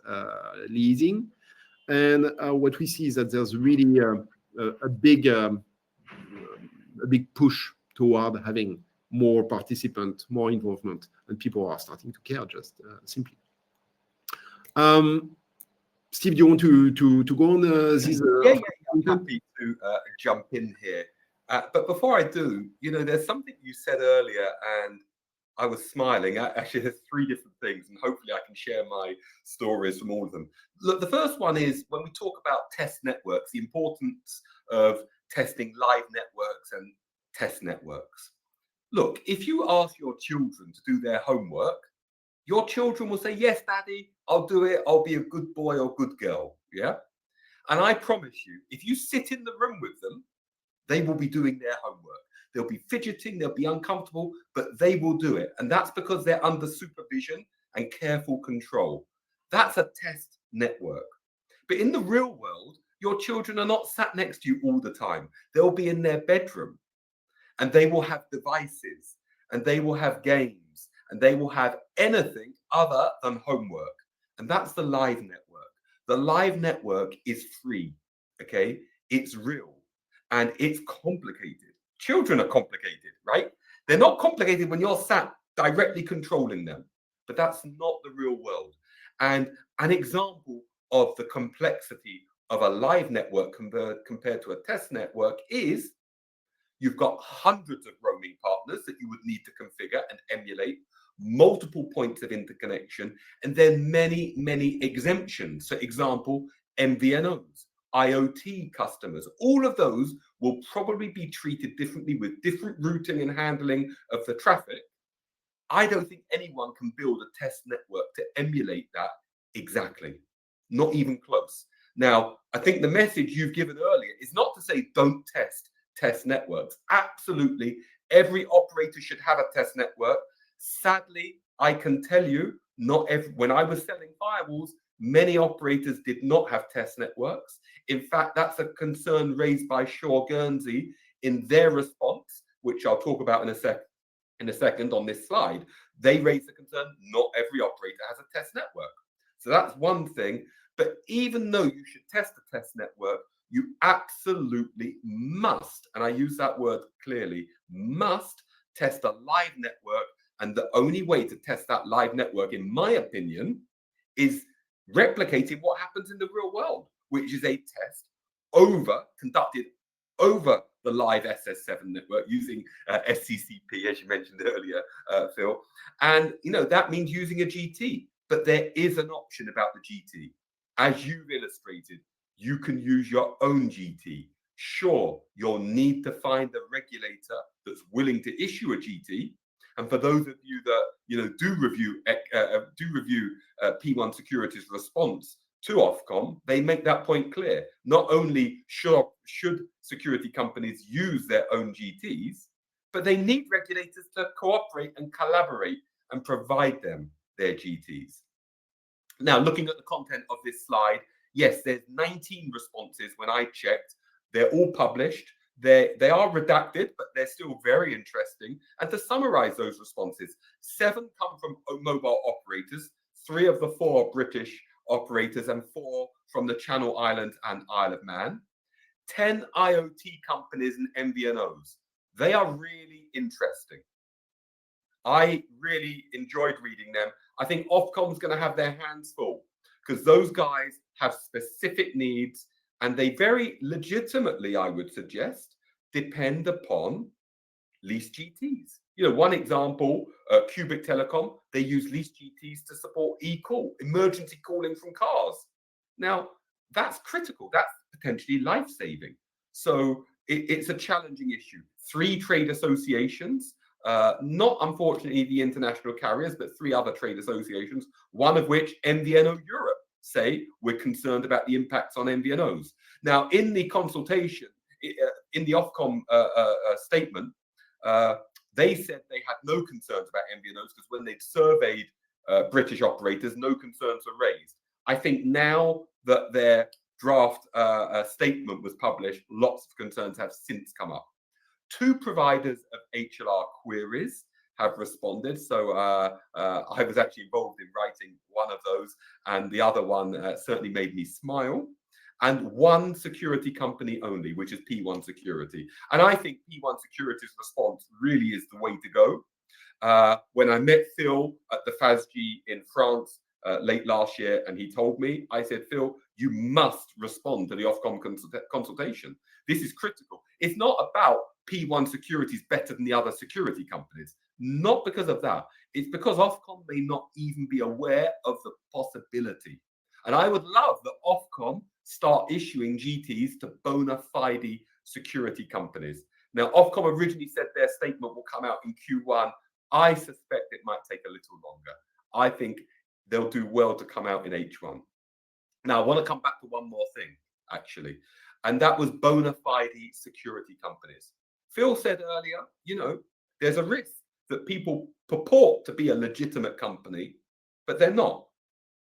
leasing. And what we see is that there's really a big push toward having more participant, more involvement, and people are starting to care, just simply. Steve, do you want to go on this? Yeah, I'm happy to jump in here. But before I do, you know, there's something you said earlier, and I was smiling. Actually, there's three different things, and hopefully I can share my stories from all of them. Look, the first one is when we talk about test networks, the importance of testing live networks and test networks. Look, if you ask your children to do their homework, your children will say, yes, Daddy, I'll do it. I'll be a good boy or good girl. Yeah. And I promise you, if you sit in the room with them, they will be doing their homework. They'll be fidgeting, they'll be uncomfortable, but they will do it. And that's because they're under supervision and careful control. That's a test network. But in the real world, your children are not sat next to you all the time. They'll be in their bedroom, and they will have devices, and they will have games, and they will have anything other than homework. And that's the live network. The live network is free, okay? It's real, and it's complicated. Children are complicated, right? They're not complicated when you're sat directly controlling them, but that's not the real world. And an example of the complexity of a live network compared to a test network is you've got hundreds of roaming partners that you would need to configure and emulate, multiple points of interconnection, and then many, many exemptions. For example, MVNOs, IoT customers, all of those will probably be treated differently with different routing and handling of the traffic. I don't think anyone can build a test network to emulate that exactly, not even close. Now, I think the message you've given earlier is not to say don't test networks. Absolutely, every operator should have a test network. Sadly, I can tell you When I was selling firewalls, many operators did not have test networks. In fact, that's a concern raised by Shaw Guernsey in their response, which I'll talk about in a second on this slide. They raised the concern not every operator has a test network. So that's one thing. But even though you should test a test network, you absolutely must, and I use that word clearly, must test a live network. And the only way to test that live network, in my opinion, is replicating what happens in the real world, which is a test conducted over the live SS7 network using SCCP, as you mentioned earlier, Phil. And, that means using a GT. But there is an option about the GT. As you've illustrated, you can use your own GT. Sure, you'll need to find a regulator that's willing to issue a GT. And for those of you that do review P1 Security's response to Ofcom, they make that point clear. Not only should security companies use their own GTs, but they need regulators to cooperate and collaborate and provide them their GTs. Now, looking at the content of this slide, yes, there's 19 responses when I checked. They're all published. They are redacted, but they're still very interesting. And to summarize those responses, 7 come from mobile operators, 3 of the 4 British operators, and 4 from the Channel Islands and Isle of Man. 10 IoT companies and MVNOs. They are really interesting. I really enjoyed reading them. I think Ofcom's going to have their hands full because those guys have specific needs and they very legitimately, I would suggest, depend upon leased GTs. One example, Cubic Telecom, they use leased GTs to support e-call, emergency calling from cars. Now, that's critical. That's potentially life-saving. So it's a challenging issue. 3 trade associations, not unfortunately the international carriers, but 3 other trade associations, one of which MVNO Europe say we're concerned about the impacts on MVNOs. Now, in the consultation, in the Ofcom statement, they said they had no concerns about MVNOs because when they'd surveyed British operators, no concerns were raised. I think now that their draft statement was published, lots of concerns have since come up. 2 providers of HLR queries have responded. So I was actually involved in writing one of those, and the other one certainly made me smile. And 1 security company only, which is P1 Security. And I think P1 Security's response really is the way to go. When I met Phil at the FASG in France late last year, and he told me, I said, Phil, you must respond to the Ofcom consultation. This is critical. It's not about P1 Security is better than the other security companies. Not because of that. It's because Ofcom may not even be aware of the possibility. And I would love that Ofcom start issuing GTs to bona fide security companies. Now, Ofcom originally said their statement will come out in Q1. I suspect it might take a little longer. I think they'll do well to come out in H1. Now, I want to come back to one more thing, actually, and that was bona fide security companies. Phil said earlier, there's a risk that people purport to be a legitimate company, but they're not.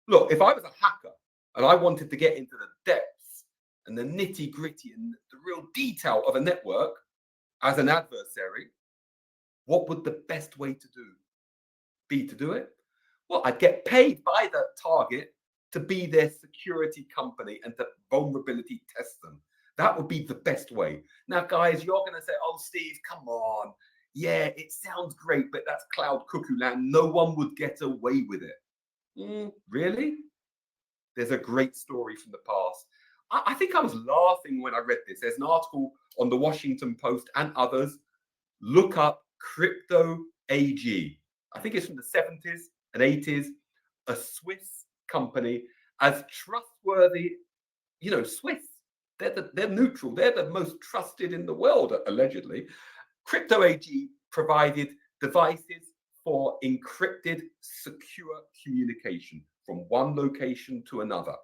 Look, if I was a hacker and I wanted to get into the depths and the nitty gritty and the real detail of a network as an adversary, what would the best way to do it? Well, I'd get paid by the target to be their security company and to vulnerability test them. That would be the best way. Now, guys, you're going to say, oh, Steve, come on. Yeah, it sounds great, but that's cloud cuckoo land. No one would get away with it. Really? There's a great story from the past. I think I was laughing when I read this. There's an article on the Washington Post and others. Look up Crypto AG. I think it's from the 70s and 80s. A Swiss company as trustworthy, Swiss. They're neutral. They're the most trusted in the world, allegedly. Crypto AG provided devices for encrypted, secure communication from one location to another.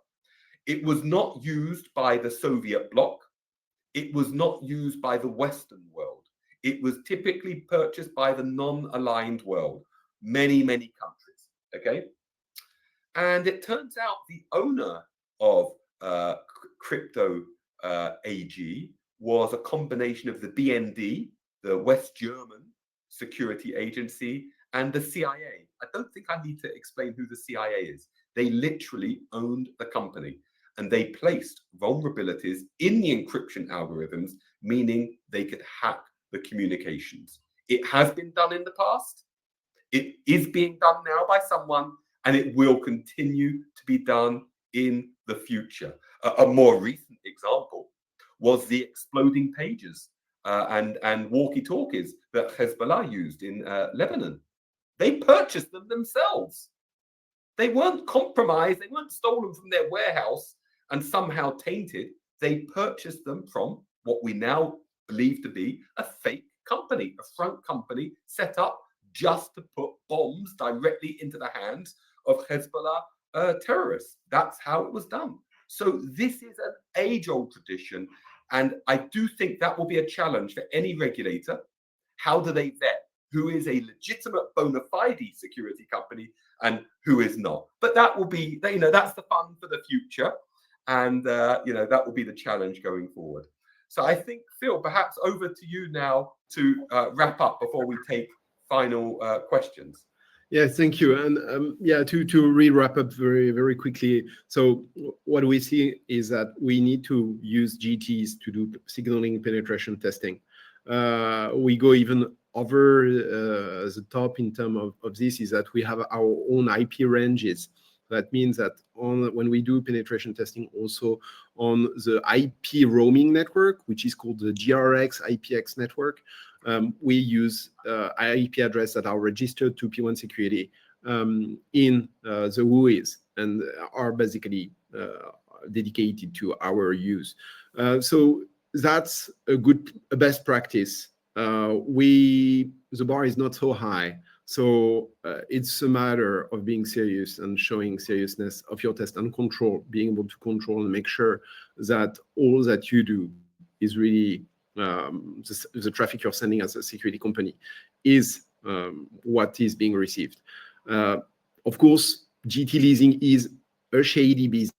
It was not used by the Soviet bloc. It was not used by the Western world. It was typically purchased by the non-aligned world, many, many countries, okay? And it turns out the owner of Crypto AG was a combination of the BND, the West German security agency, and the CIA. I don't think I need to explain who the CIA is. They literally owned the company, and they placed vulnerabilities in the encryption algorithms, meaning they could hack the communications. It has been done in the past. It is being done now by someone, and it will continue to be done in the future. A more recent example was the exploding pages and walkie-talkies that Hezbollah used in Lebanon. They purchased them themselves. They weren't compromised. They weren't stolen from their warehouse and somehow tainted. They purchased them from what we now believe to be a fake company, a front company set up just to put bombs directly into the hands of Hezbollah terrorists. That's how it was done. So this is an age-old tradition, and I do think that will be a challenge for any regulator. How do they vet who is a legitimate bona fide security company and who is not? But that will be, that's the fun for the future, and that will be the challenge going forward. So I think, Phil, perhaps over to you now to wrap up before we take final questions. Yeah, thank you. And to re-wrap up very, very quickly. So what we see is that we need to use GTs to do signaling penetration testing. We go even over the top in terms of this, is that we have our own IP ranges. That means that when we do penetration testing also on the IP roaming network, which is called the GRX IPX network, we use IP addresses that are registered to P1 security in the WUIs and are basically dedicated to our use. So that's a best practice. The bar is not so high. So it's a matter of being serious and showing seriousness of your test and being able to control and make sure that all that you do is really the traffic you're sending as a security company is what is being received. Of course, GT Leasing is a shady business.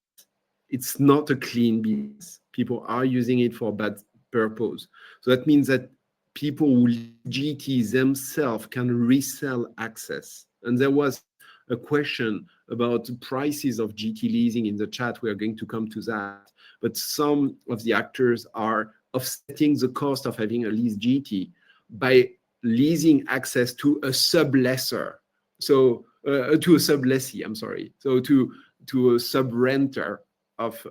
It's not a clean business. People are using it for bad purpose. So that means that people who GT themselves can resell access. And there was a question about the prices of GT Leasing in the chat. We are going to come to that. But some of the actors are offsetting the cost of having a leased GT by leasing access to a sublessor. So to a sublessee, I'm sorry. So to a sub-renter of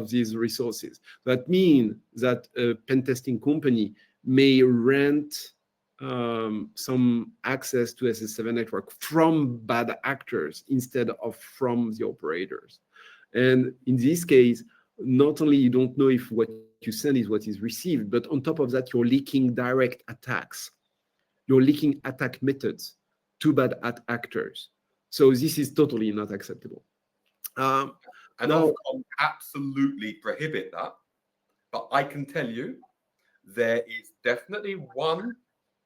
these resources. That means that a pen testing company may rent some access to SS7 network from bad actors instead of from the operators. And in this case, not only you don't know if what you send is what is received, but on top of that, you're leaking direct attacks. You're leaking attack methods to bad actors. So this is totally not acceptable. And Ofcom absolutely prohibit that. But I can tell you, there is definitely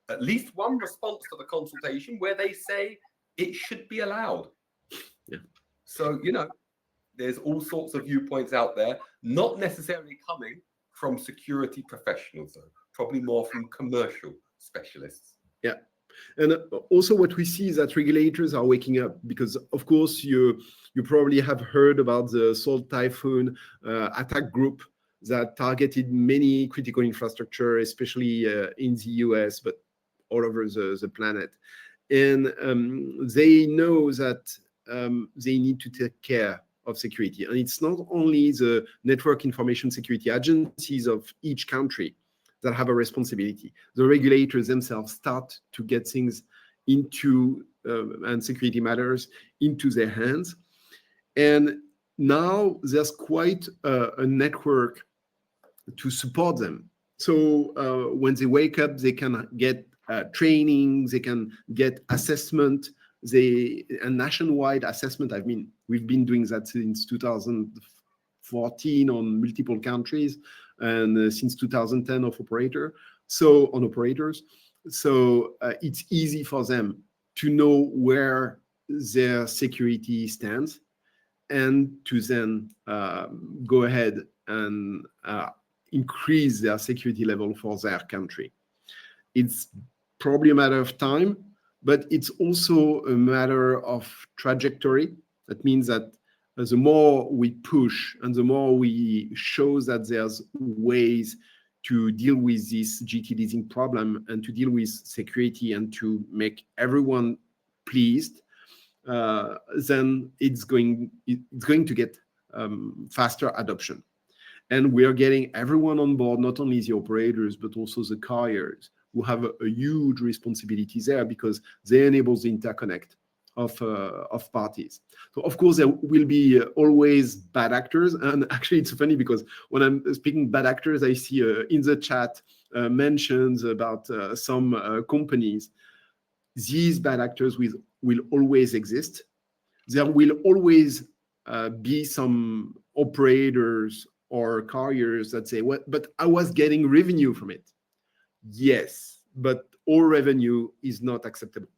at least one response to the consultation where they say it should be allowed. Yeah. So, there's all sorts of viewpoints out there, not necessarily coming from security professionals, though, probably more from commercial specialists. Yeah. And also what we see is that regulators are waking up because, of course, you probably have heard about the Salt Typhoon attack group that targeted many critical infrastructure, especially in the US, but all over the planet. And they know that they need to take care of security. And it's not only the network information security agencies of each country that have a responsibility. The regulators themselves start to get things into, and security matters into their hands. And now there's quite a network to support them. So when they wake up, they can get training, they can get assessment, a nationwide assessment. I mean, we've been doing that since 2014 on multiple countries, and since 2010 on operators. So it's easy for them to know where their security stance and to then go ahead and increase their security level for their country. It's probably a matter of time, but it's also a matter of trajectory. That means that the more we push and the more we show that there's ways to deal with this GT leasing problem and to deal with security and to make everyone pleased, then it's going to get faster adoption. And we are getting everyone on board, not only the operators, but also the carriers, who have a huge responsibility there because they enable the interconnect of parties. So of course there will be always bad actors, and actually it's funny because when I'm speaking bad actors, I see in the chat mentions about some companies. These bad actors will always exist. There will always be some operators or carriers that say, "What? But I was getting revenue from it." Yes, but all revenue is not acceptable.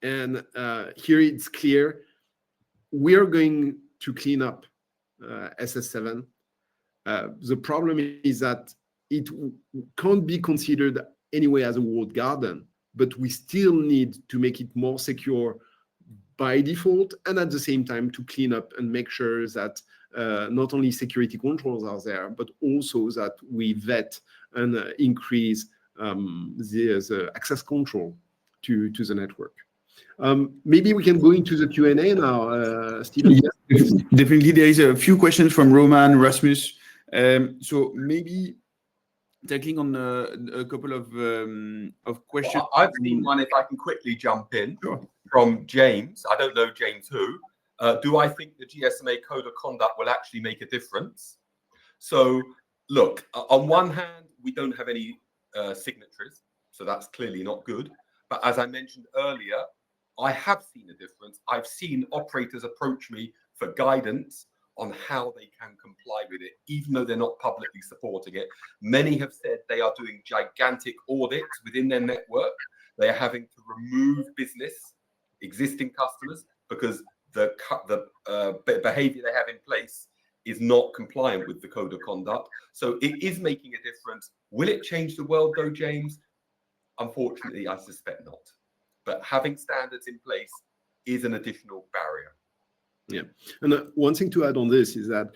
And here it's clear we are going to clean up SS7. The problem is that it can't be considered anyway as a walled garden, but we still need to make it more secure by default, and at the same time to clean up and make sure that not only security controls are there, but also that we vet and increase the access control to the network. Maybe we can go into the Q&A now, Stephen. Yes, definitely, there is a few questions from Roman, Rasmus. So maybe taking on a couple of questions. Well, I've seen one, if I can quickly jump in, Sure. from James. I don't know James who. Do I think the GSMA code of conduct will actually make a difference? So look, on one hand, we don't have any signatories, so that's clearly not good. But as I mentioned earlier, I have seen a difference. I've seen operators approach me for guidance on how they can comply with it, even though they're not publicly supporting it. Many have said they are doing gigantic audits within their network. They are having to remove business, existing customers, because the behavior they have in place is not compliant with the code of conduct. So it is making a difference. Will it change the world though, James? Unfortunately, I suspect not. But having standards in place is an additional barrier. Yeah, and one thing to add on this is that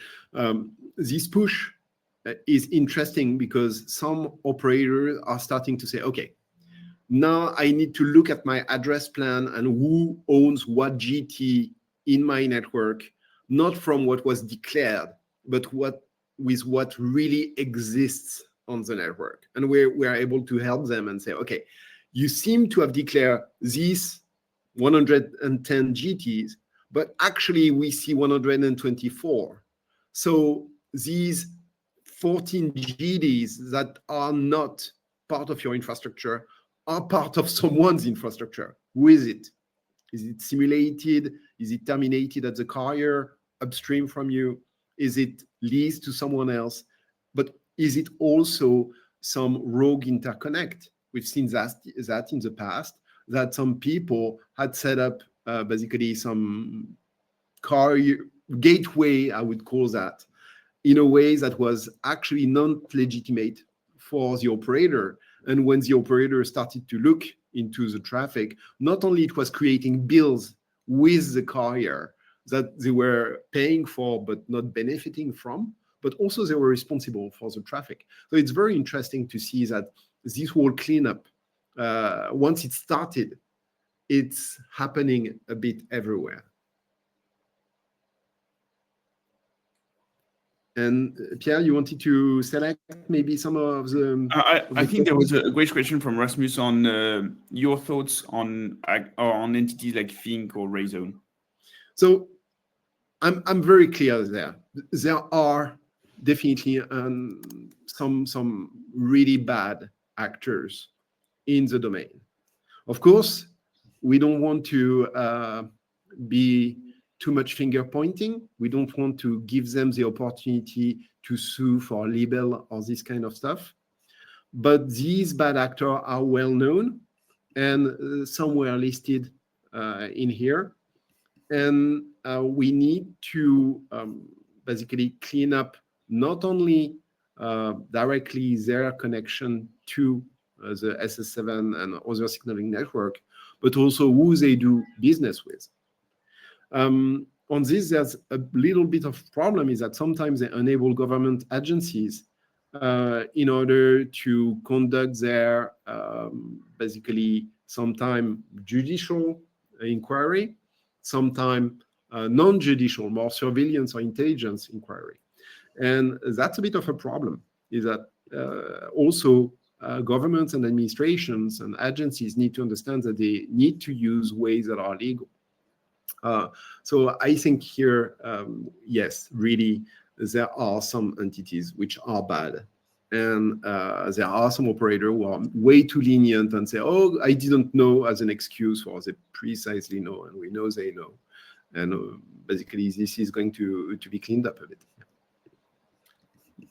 this push is interesting because some operators are starting to say, okay, now I need to look at my address plan and who owns what GT in my network, not from what was declared, but what really exists on the network. And we are able to help them and say, okay, you seem to have declared these 110 GTs, but actually we see 124. So these 14 GDs that are not part of your infrastructure are part of someone's infrastructure. Who is it? Is it simulated? Is it terminated at the carrier upstream from you? Is it leased to someone else? But is it also some rogue interconnect? We've seen that in the past, that some people had set up basically some carrier gateway, I would call that, in a way that was actually not legitimate for the operator. And when the operator started to look into the traffic, not only it was creating bills with the carrier that they were paying for but not benefiting from, but also they were responsible for the traffic. So it's very interesting to see that this whole cleanup, once it started, it's happening a bit everywhere. And Pierre, you wanted to select maybe some of the... I think there was a great question from Rasmus on your thoughts on entities like Think or Rayzone. So I'm very clear there. There are definitely some really bad actors in the domain. Of course, we don't want to be too much finger pointing. We don't want to give them the opportunity to sue for libel or this kind of stuff. But these bad actors are well known, and some were listed in here. And we need to basically clean up not only directly their connection to the SS7 and other signaling network, but also who they do business with. On this, there's a little bit of problem is that sometimes they enable government agencies in order to conduct their basically sometime judicial inquiry, sometime non-judicial, more surveillance or intelligence inquiry. And that's a bit of a problem, is that also governments and administrations and agencies need to understand that they need to use ways that are legal. So I think here, yes, really, there are some entities which are bad. And there are some operators who are way too lenient and say, oh, I didn't know, as an excuse, or they precisely know, and we know they know. And basically, this is going to be cleaned up a bit.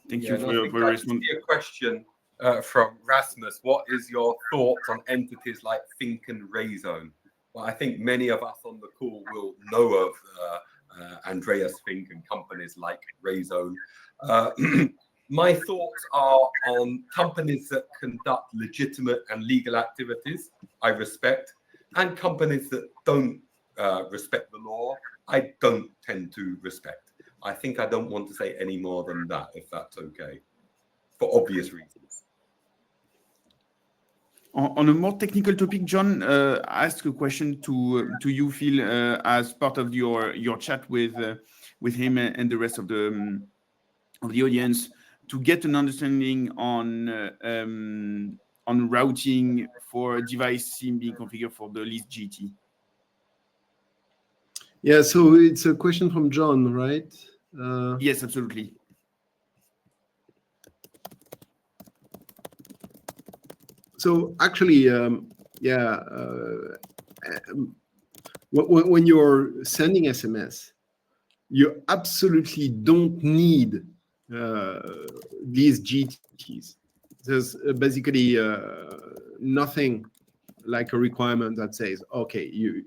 Thank you for your response. A question from Rasmus. What is your thoughts on entities like Think and Rayzone? Well, I think many of us on the call will know of Andreas Fink and companies like Rayzone. My thoughts are on companies that conduct legitimate and legal activities, I respect, and companies that don't respect the law, I don't tend to respect. I think I don't want to say any more than that, if that's okay, for obvious reasons. On a more technical topic, John asked a question to you, Phil, as part of your chat with him and the rest of the audience, to get an understanding on routing for device SIM being configured for the leased GT. Yeah, so it's a question from John, right? Yes, absolutely. So actually, when you're sending SMS, you absolutely don't need these GTs. There's basically nothing like a requirement that says, okay, you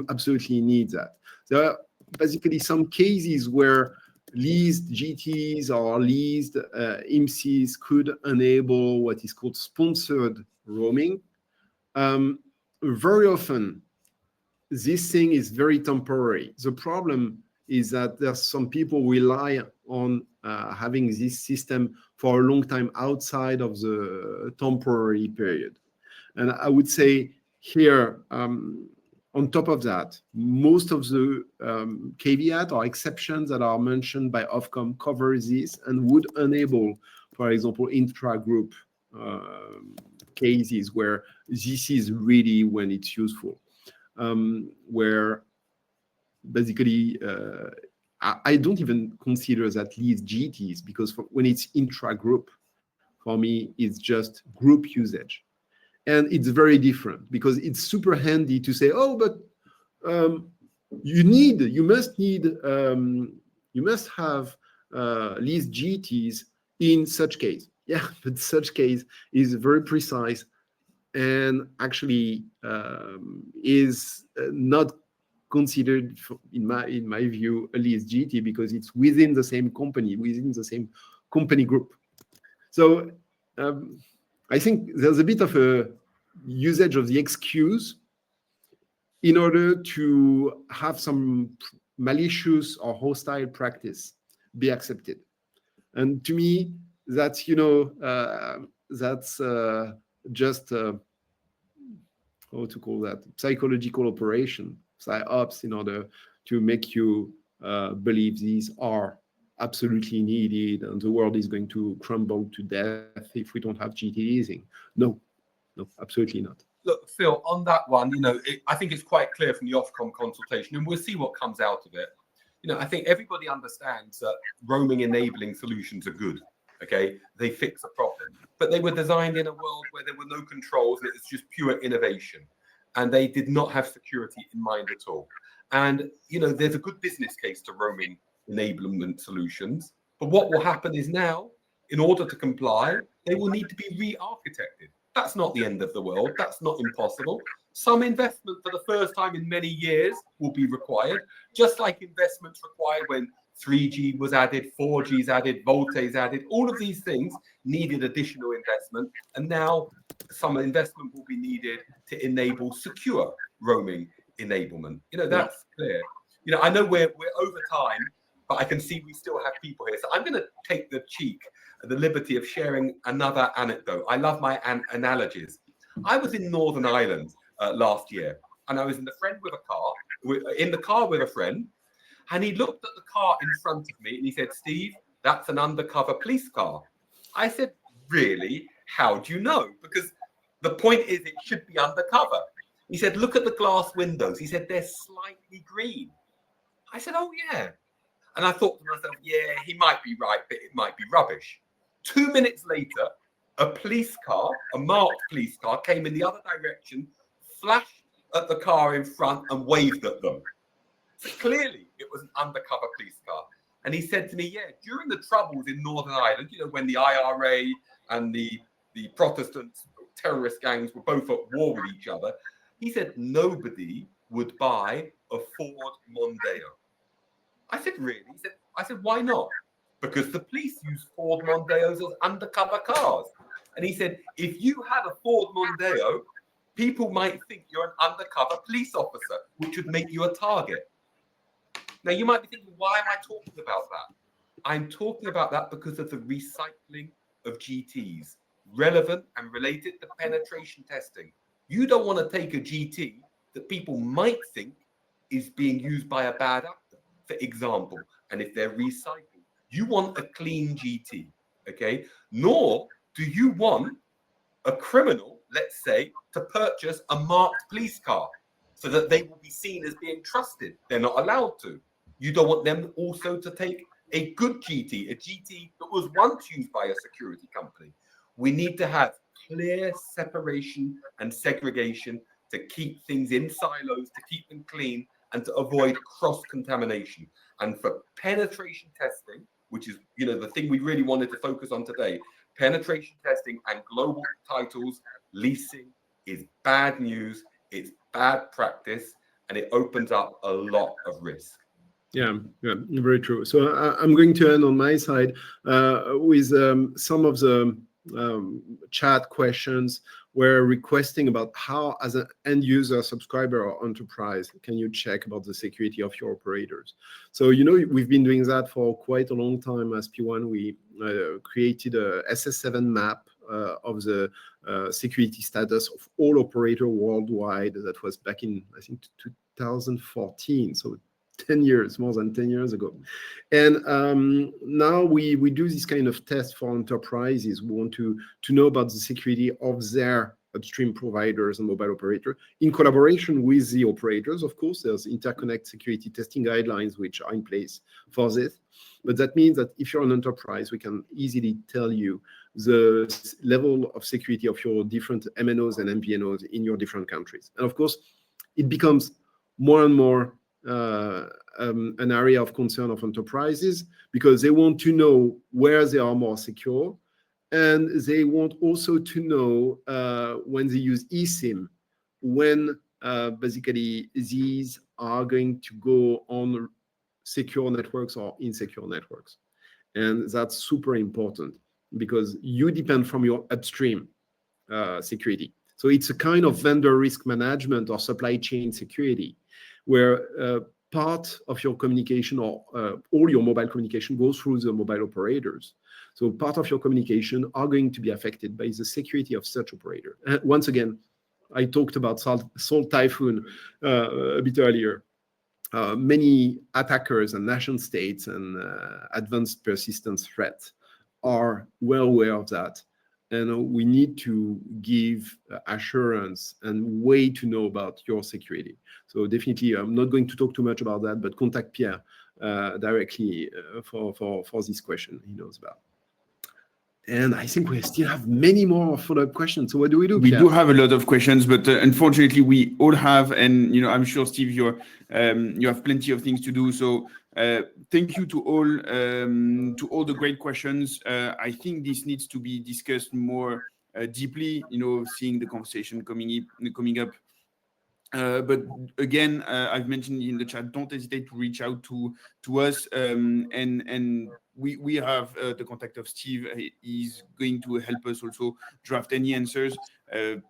absolutely need that. There are basically some cases where leased GTs or leased IMSIs could enable what is called sponsored roaming. Very often, this thing is very temporary. The problem is that there's some people rely on having this system for a long time outside of the temporary period. And I would say here, on top of that, most of the caveat or exceptions that are mentioned by Ofcom cover this and would enable, for example, intra-group cases where this is really when it's useful. Where basically, I don't even consider that leased GTs, because when it's intra-group, for me, it's just group usage. And it's very different, because it's super handy to say, oh, but you must have leased GTs in such case. Yeah, but such case is very precise and actually is not considered, in my view, a leased GT, because it's within the same company, within the same company group. So I think there's a bit of a usage of the excuse in order to have some malicious or hostile practice be accepted. And to me, that's, that's just, how to call that, psychological operation, psyops, in order to make you believe these are absolutely needed and the world is going to crumble to death if we don't have GT leasing. No, absolutely not. Look, Phil, on that one, I think it's quite clear from the Ofcom consultation, and we'll see what comes out of it. I think everybody understands that roaming enabling solutions are good. Okay, they fix a problem, but they were designed in a world where there were no controls. It was just pure innovation, and they did not have security in mind at all. And there's a good business case to roaming enablement solutions, but what will happen is now, in order to comply, they will need to be re-architected. That's not the end of the world. That's not impossible. Some investment for the first time in many years will be required, just like investments required when 3G was added, 4G is added, VoLTE is added. All of these things needed additional investment, and now some investment will be needed to enable secure roaming enablement. You know, that's clear. You know, I know we're over time, but I can see we still have people here. So I'm going to take the liberty of sharing another anecdote. I love my analogies. I was in Northern Ireland last year, and I was in the car with a friend, and he looked at the car in front of me and he said, "Steve, that's an undercover police car." I said, "Really? How do you know?" Because the point is it should be undercover. He said, "Look at the glass windows." He said, "They're slightly green." I said, "Oh, yeah." And I thought to myself, yeah, he might be right, but it might be rubbish. 2 minutes later, a police car, a marked police car, came in the other direction, flashed at the car in front and waved at them. So clearly, it was an undercover police car. And he said to me, yeah, during the troubles in Northern Ireland, you know, when the IRA and the Protestant terrorist gangs were both at war with each other, he said nobody would buy a Ford Mondeo. I said, really? I said, why not? Because the police use Ford Mondeos as undercover cars. And he said, if you had a Ford Mondeo, people might think you're an undercover police officer, which would make you a target. Now, you might be thinking, why am I talking about that? I'm talking about that because of the recycling of GTs, relevant and related to penetration testing. You don't want to take a GT that people might think is being used by a bad actor, for example. And if they're recycled, you want a clean GT, okay? Nor do you want a criminal, let's say, to purchase a marked police car so that they will be seen as being trusted. They're not allowed to. You don't want them also to take a good GT, a GT that was once used by a security company. We need to have clear separation and segregation to keep things in silos, to keep them clean, and to avoid cross-contamination. And for penetration testing, which is, you know, the thing we really wanted to focus on today, penetration testing and global titles leasing is bad news, it's bad practice, and it opens up a lot of risk. Yeah, very true. So I'm going to end on my side with some of the chat questions were requesting about how, as an end user, subscriber, or enterprise, can you check about the security of your operators? So, you know, we've been doing that for quite a long time. As P1, we created a SS7 map of the security status of all operators worldwide. That was back in, I think, 2014. So 10 years, more than 10 years ago. And now we do this kind of test for enterprises. We want to know about the security of their upstream providers and mobile operator in collaboration with the operators. Of course, there's interconnect security testing guidelines which are in place for this. But that means that if you're an enterprise, we can easily tell you the level of security of your different MNOs and MVNOs in your different countries. And of course, it becomes more and more an area of concern of enterprises because they want to know where they are more secure, and they want also to know when they use eSIM, when basically these are going to go on secure networks or insecure networks. And that's super important because you depend from your upstream security. So it's a kind of vendor risk management or supply chain security, where part of your communication or all your mobile communication goes through the mobile operators. So part of your communication are going to be affected by the security of such operator. And once again, I talked about Salt Typhoon a bit earlier. Many attackers and nation states and advanced persistence threats are well aware of that. And we need to give assurance and way to know about your security. So definitely, I'm not going to talk too much about that, but contact Pierre directly for this question he knows about. And I think we still have many more follow-up questions. So what do we do, Pierre? We do have a lot of questions, but unfortunately, we all have, and you know, I'm sure Steve, you have plenty of things to do. So thank you to all the great questions. I think this needs to be discussed more deeply. You know, seeing the conversation coming up But again, I've mentioned in the chat, don't hesitate to reach out to us. And we have the contact of Steve. He's going to help us also draft any answers.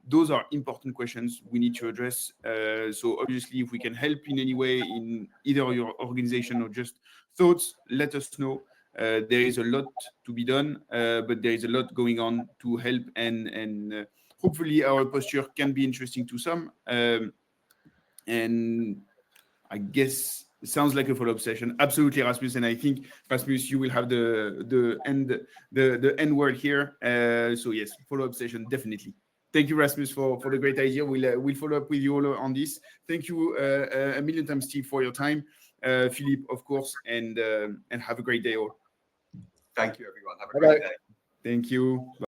Those are important questions we need to address. So obviously, if we can help in any way in either your organization or just thoughts, let us know. There is a lot to be done, but there is a lot going on to help, and hopefully our posture can be interesting to some. And I guess it sounds like a follow-up session. Absolutely, Rasmus. And I think, Rasmus, you will have the end word here. So yes, follow-up session, definitely. Thank you, Rasmus, for the great idea. We'll follow up with you all on this. Thank you a million times, Steve, for your time. Philippe, of course, and have a great day all. Thank you, everyone. Have a great day. Thank you. Bye.